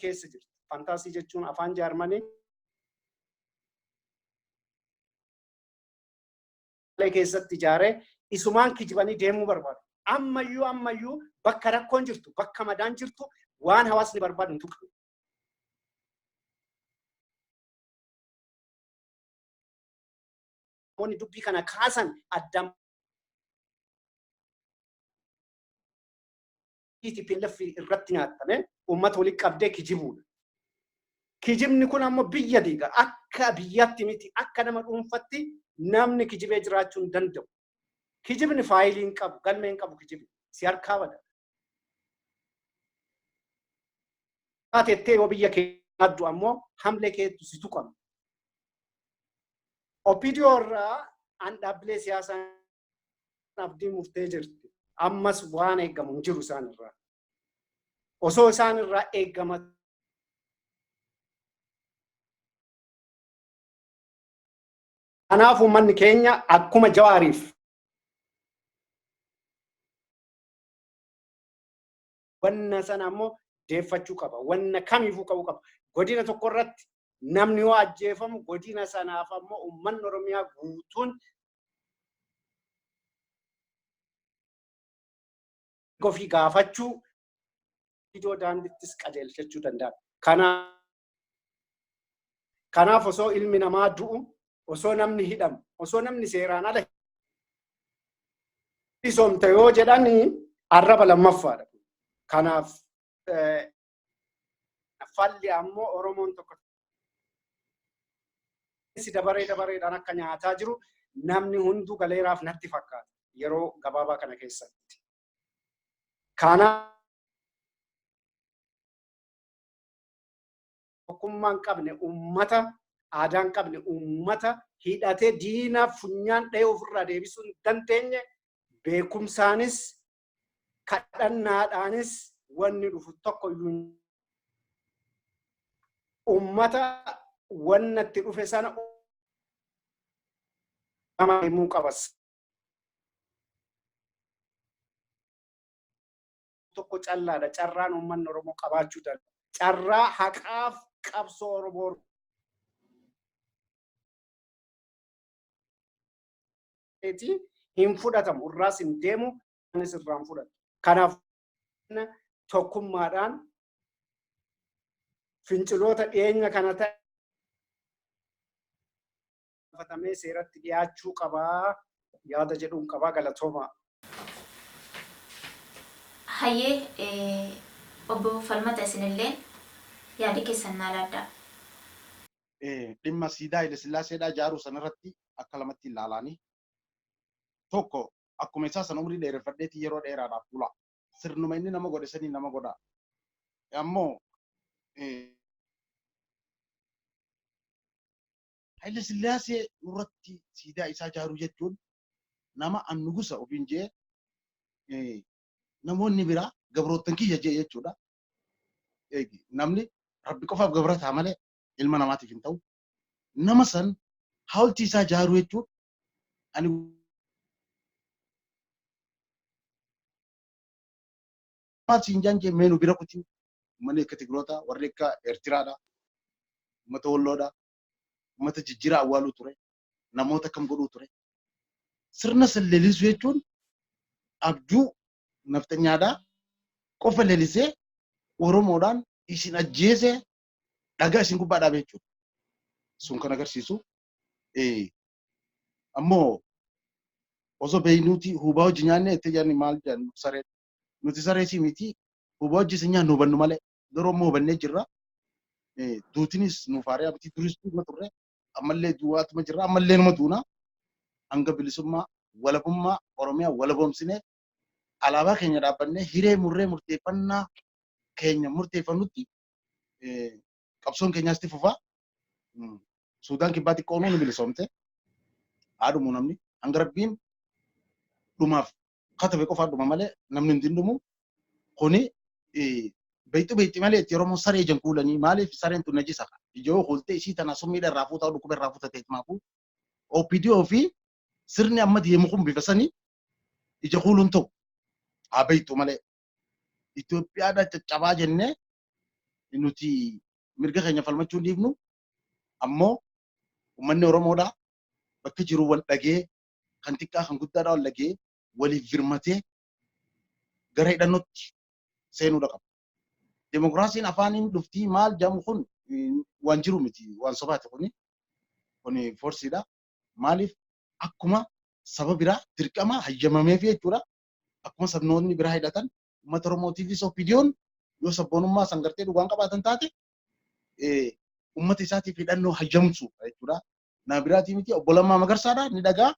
Keessa jirti. Fantaasii jechuun afaan Jaarmanii keessatti ijaaree isumaan kijibanii deemuu barbaadu. Ammayyuu bakka rakkoon jirtu, bakka madaan jirtu waan hawaasni barbaadu hin tuqne. Namoonni dubbii kana kaasan addaan irratti nyaatame uummata walitti qabdee kijibuudha. Kijibni kun ammoo biyya diiga. Akka biyyatti miti akka nama dhuunfatti namni kijibee jiraachuu hin danda'u. Kijibni faayilii hin qabu, galmee hin qabu kijibni. Si harkaa bada. Taatettee yoo biyya keenya addu ammoo hamlee keetu si tuqama. Oppiidiyoo irraa an dhaabbilee siyaasaa abdii murtee jirti. Ammas waan eegamu hin jiru isaan irraa. Osoo isaan irraa eegama kanaaf uummanni keenya akkuma Jawaariif wanna sana ammoo deeffachuu qaba. Wanna kamiifuu qabu qaba. Godina tokko irratti namni yoo ajjeefamu godina sanaaf ammoo uummanni Oromiyaa guutuun ofii gaafachuu iddoo daandittis qajeelchachuu danda'a. Kanaaf osoo ilmi namaa du'u, osoo namni hidhamu, osoo namni seeraan ala isoomte yoo jedhanii arraba lammaffaadha. Kanaaf falli ammoo Oromoon tokko dabareedhaan akka nyaataa jiru namni hunduu galeeraaf natti fakkaata yeroo gabaabaa kana keessatti. Kanaaf tokkummaan qabne uummata aadaan qabne uummata hidhatee diina funyaan dhahee ofirraa deebisuu hin dandeenye beekumsaanis kadhannaadhaanis wanni dhufu tokko iyyuu uummata wannatti dhufe sana nama himuu qabas. Tokko callaadha carraan uummanni Oromoo qabaachuu danda'a. Carraa haqaaf qabsoo Oromoo hin fudhatamu irraas hin deemu anis irraan fudhatu. Kanaaf tokkummaadhaan finciloota dhiyeenya kana ta'e fatamee seeratti dhiyaachuu qabaa yaada jedhuun qabaa galatooma. Hayyee obbo Falmata isinillee yaadi keessan naa laaddaa. Dhimma siidaa Haile Sillaaseedhaa ijaaruu sanarratti akka lamatti ilaalaanii tokko akkuma isaa san umrii dheereffadheetii yeroo dheeraadhaaf bula. Sirnuma inni nama godhe sanii nama godha. Ammoo Haile Sillaasee irratti siidaa isaa ijaaruu jechuun nama annugusa ofiin jee namoonni biraa gabroottan kiyya jee jechuudha. Namni Rabbi qofaaf gabrataa malee ilma namaatiif hin ta'u. Nama san hawltii isaa ijaaruu jechuun ani siin janje meenu bira kuti uummanni akka Tigiroota warri akka Eertiraadha uummata Walloodha uummata jijjiira awwaaluu ture namoota akkam godhuu ture sirna san leelisuu jechuun abjuu naftanyaadhaa qofa leelisee Oromoodhaan isin ajjeese dhagaa isin gubbaa dhaabe jechuudha. Sun kan agarsiisu ammoo osoo beeynuuti hubaa hojii nyaanne itti jaanni maal jedhan saree nuti sareesii miti hubaa hojii isin nyaannu hubannu malee yeroo ammoo hubannee jirra. Duutinis nuuf haariyaa miti turistii ma turre ammallee du'aatuma jirra ammallee nama duuna hanga bilisummaa walabummaa Oromiyaa walaboomsine alaabaa keenya dhaabbannee hiree murree murteeffannaa keenya murteeffannutti qabsoon keenyaas itti fufaa. Suudaan kibbaa xiqqoo ni bilisoomte haadhumu namni hanga Rabbiin dhumaaf katabe qofaa dhuma malee namni hin dhumu kuni beeyxi malee itti Oromoo saree jan kuulanii maaliif sareen tun najisa ijoo hooltee isii tana summiidha irraa fuutaa dhukkuba irraa fuutatee maafu OPDO fi sirni amma deemu kun bifa sanii ija kuuluun ta'u haa beeyxu malee Itoophiyaadha caccabaa jennee nuti mirga keenya falmachuu dhiifnu ammoo uummanni Oromoodha bakka jiru wal dhagee kan xiqqaa kan guddaadha wal dhagee waliif birmatee gara hidhannootti seenuudha qaba. Demokraasiin afaaniin dhuftii maal jedhamu kun waan jiru miti waan sobaati kuni forsiidha. Maaliif akkuma saba biraa dirqama hayyamameef jechuudha. Akkuma sabnoonni biraa hidhatan uummata Oromootiifis OPDO'n yoo sabboonummaa sangartee dhugaan qabaatan taate uummata isaatiif hidhannoo hayyamsu jechuudha. Na biraatii miti obbo Lammaa Magarsaadha ni dhagaa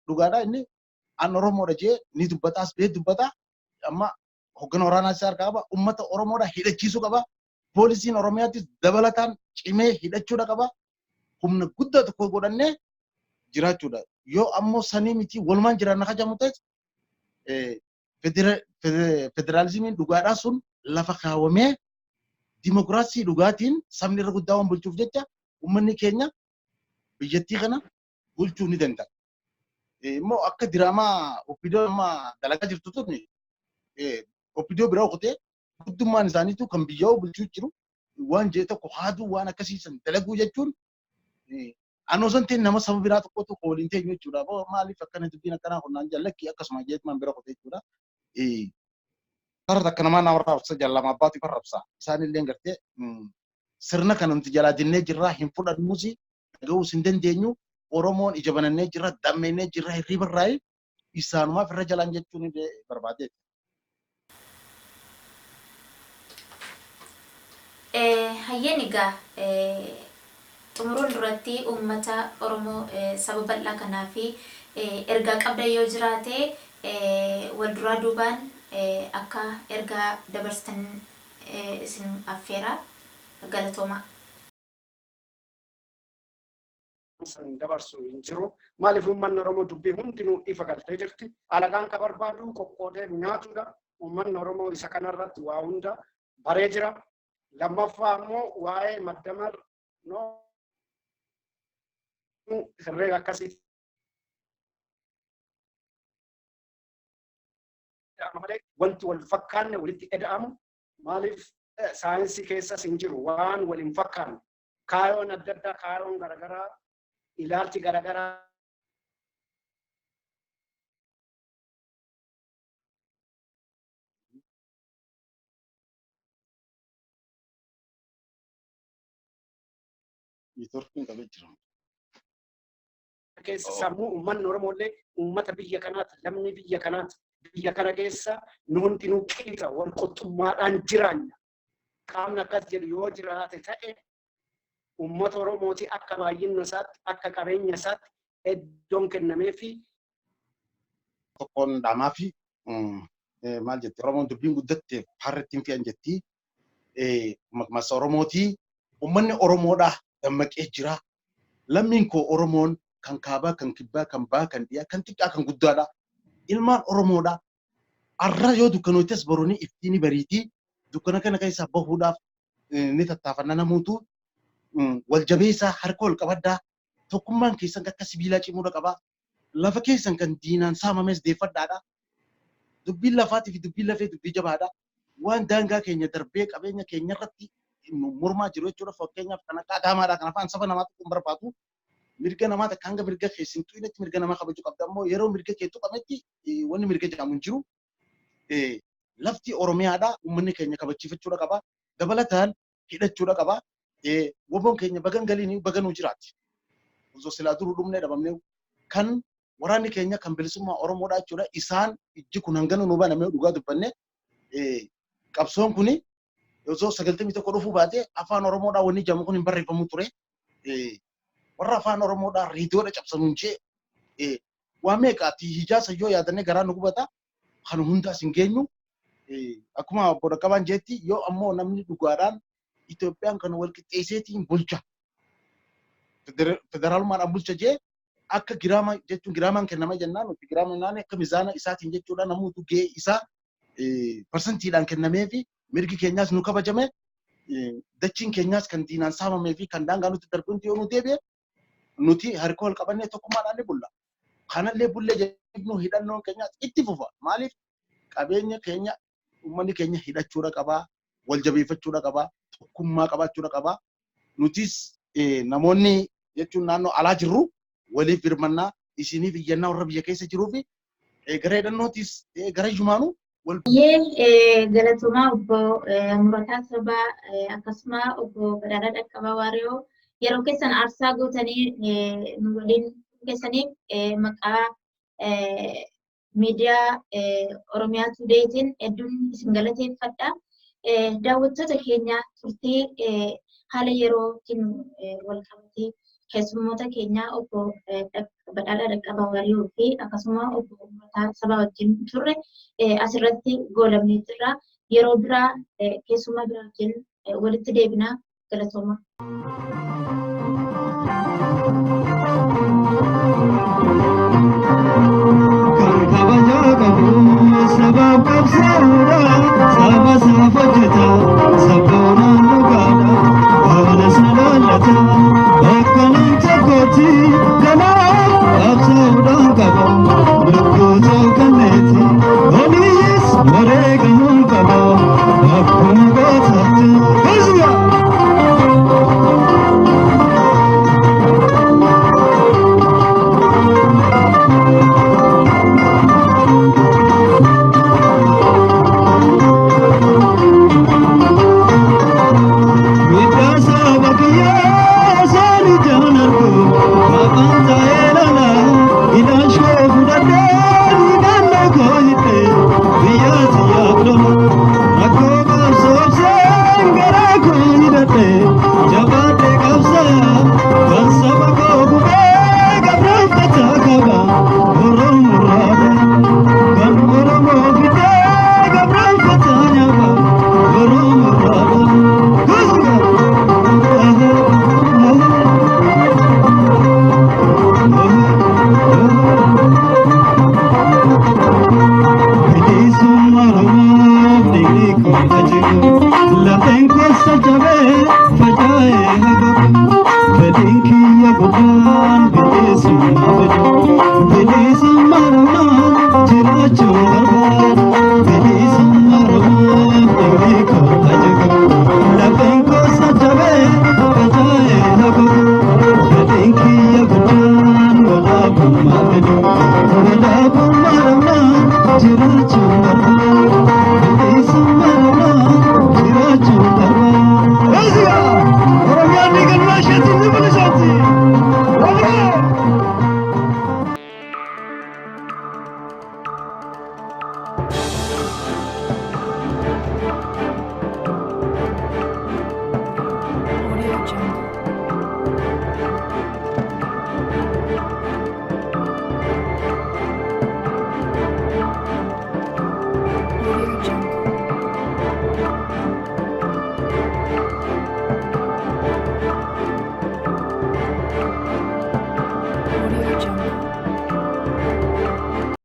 dhugaadha inni an Oromoodha jee ni dubbataas bee dubbata amma hoggana waraanaa isaa harkaa qaba uummata Oromoodha hidhachiisuu qaba. Poolisiin Oromiyaattis dabalataan cimee hidhachuudha qaba. Humna guddaa tokko godhannee jiraachuudha. Yoo ammoo sanii miti walumaan jiraanna kajamu ta'es federaalizimiin dhugaadhaa sun lafa kaawwamee dimokiraasii dhugaatiin sabni irra guddaa waan bulchuuf jecha uummanni keenya biyyattii kana bulchuu ni danda'a. Immoo akka diraamaa OPDO amma dalagaa jirtu tuni OPDO biraa okotee guddummaan isaaniitu kan biyyaa bulchuu jiru waan jee tokko haaduu waan akkasiisan dalaguu jechuun anoo santeen nama saba biraa tokkotu waliin teenyu jechuudha. Maaliif akkana dubbiin akkanaa qonnaan jallakki akkasuma jeetumaan bira okotee jechuudha. Karra takka namaa nama raabsa jallama abbaatu kan raabsa. Isaanillee gartee sirna kana nuti jalaa jennee jirraa hin fudhannuusi dhaga'uus hin dandeenyu. Oromoon ija banannee jirra dammeenee jirra hirriba irraa isaanumaaf irra jalaan jechuun barbaade. Hayyeen egaa xumuruun duratti uummata Oromoo saba bal'aa kanaa fi ergaa qabda yoo jiraate wal duraa duubaan akka ergaa dabarsitan isin affeera galatooma. San dabarsu hin jiru. Maaliif uummanni Oromoo dubbii hundinuu ifa galtee jirti. Alagaan ka barbaadu qoqqoodee nyaatudha. Uummanni Oromoo isa kanarratti waa hunda baree jira. Lammaffaa immoo waa'ee maddamar herreega akkasii malee wanti wal fakkaanne walitti eda'amu maaliif saayinsii keessas hin jiru waan wal hin fakkaanne kaayoon adda addaa kaayoon garagaraa ilaalchi garagaraa keessa sammuu uummanni Oromooillee uummata biyya kanaati lamni biyya kanaati biyya kana keessa nu hundinuu qixa wal qixxummaadhaan jiraanna qaamni akkas jedhu yoo jiraate ta'e uummata Oromooti akka baay'ina isaatti akka qabeenya isaatti iddoon kennameefi tokkoon dhaamaa fi maal jetti Oromoon dubbiin guddatte harreettiin fi'an jetti masa Oromooti uummanni Oromoodha dammaqee jira lammiin koo Oromoon kan kaabaa kan kibbaa kan baa kan dhiyaa kan xiqqaa kan guddaadha ilmaan Oromoodha arra yoo dukkanootes boroni iftiini bariitii dukkana kana keessaa bahuudhaaf ni tattaafanna namuutu wal jabeessaa harka wal qabaddaa tokkummaan keessan akka sibiilaa cimuudha qabaa lafa keessan kan diinaan saamames deeffadhaadha dubbiin lafaatii fi dubbiin lafee dubbii jabaadha waan daangaa keenya darbee qabeenya keenya irratti mormaa jiru jechuudha fakkeenyaaf kan akka agaamaadha kan afaan saba namaatti kun barbaadu mirga namaa takka hanga mirga keessin tu'inatti mirga namaa kabajuu qabda ammoo yeroo mirga kee tuqametti wanni mirga jedhamu hin jiru lafti Oromiyaadha uummanni keenya kabachiifachuudha qaba dabalataan hidhachuudha qaba woboon keenya bagan galiin baganuu jiraati osoo silaa duruu dhumnee dhabamnee kan waraanni keenya kan bilisummaa Oromoodha jechuudha isaan ijji kun hangana nu banamee dhugaa dubbanne qabsoon kuni osoo 91 dhufuu baate afaan Oromoodha wanni jamu kun hin barreeffamu ture warra afaan Oromoodha riidiyoodha cabsanuun jee waa meeqaati hijaasa yoo yaadannee garaa nu gubata kan hundaas hin geenyu akkuma boda qaban jeetti yoo ammoo namni dhugaadhaan Itoophiyaan kan wal qixxeesseetiin bulcha federaalummaan bulcha jee akka giraama jechuun giraamaan kennama jennaan nuti giraama naan akka mizaana isaatiin jechuudha namuutu gee isaa persentiidhaan kennamee fi mirgi keenyaas nu kabajame dachiin keenyaas kan diinaan saamamee fi kan daangaa nuti darbuunti yoo nu deebi'e nuti harka wal qabannee tokkummaadhaan ni bulla kanallee bullee jennu hidhannoon keenyaas itti fufa maaliif qabeenya keenya uummanni keenya hidhachuudha qabaa wal jabeeffachuudha qabaa tokkummaa qabaachuudha qabaa nutis namoonni jechuun naannoo alaa jirru waliif birmannaa isiniif iyyannaa warra biyya keessa jiruu fi gara hidhannootis gara jumaanuu galatooma obbo Murataa Sabaa akkasuma obbo Badhaadhaa Dhaqqabaa Waariyoo yeroo keessan aarsaa gootanii nu waliin keessaniif maqaa miidiyaa Oromiyaa Tudeetiin hedduun isin galateeffadha. Daawwattoota keenya turtii haala yerootiin wal qabatee keessummoota keenya obbo Badhaadhaa Dhaqqabaa Waariyoo fi akkasuma obbo Murataa Sabaa wajjin turre asirratti goolabnee jirra. Yeroo biraa keessummaa biraa wajjin walitti deebinaa galatooma. Sabab kabsaura saba safajata sabona nugada wala salalata bakkanan takoti kana kabsaura kaba lukuto kaneti onis marega hun kaba akkuma gootatti Hizba Thank you.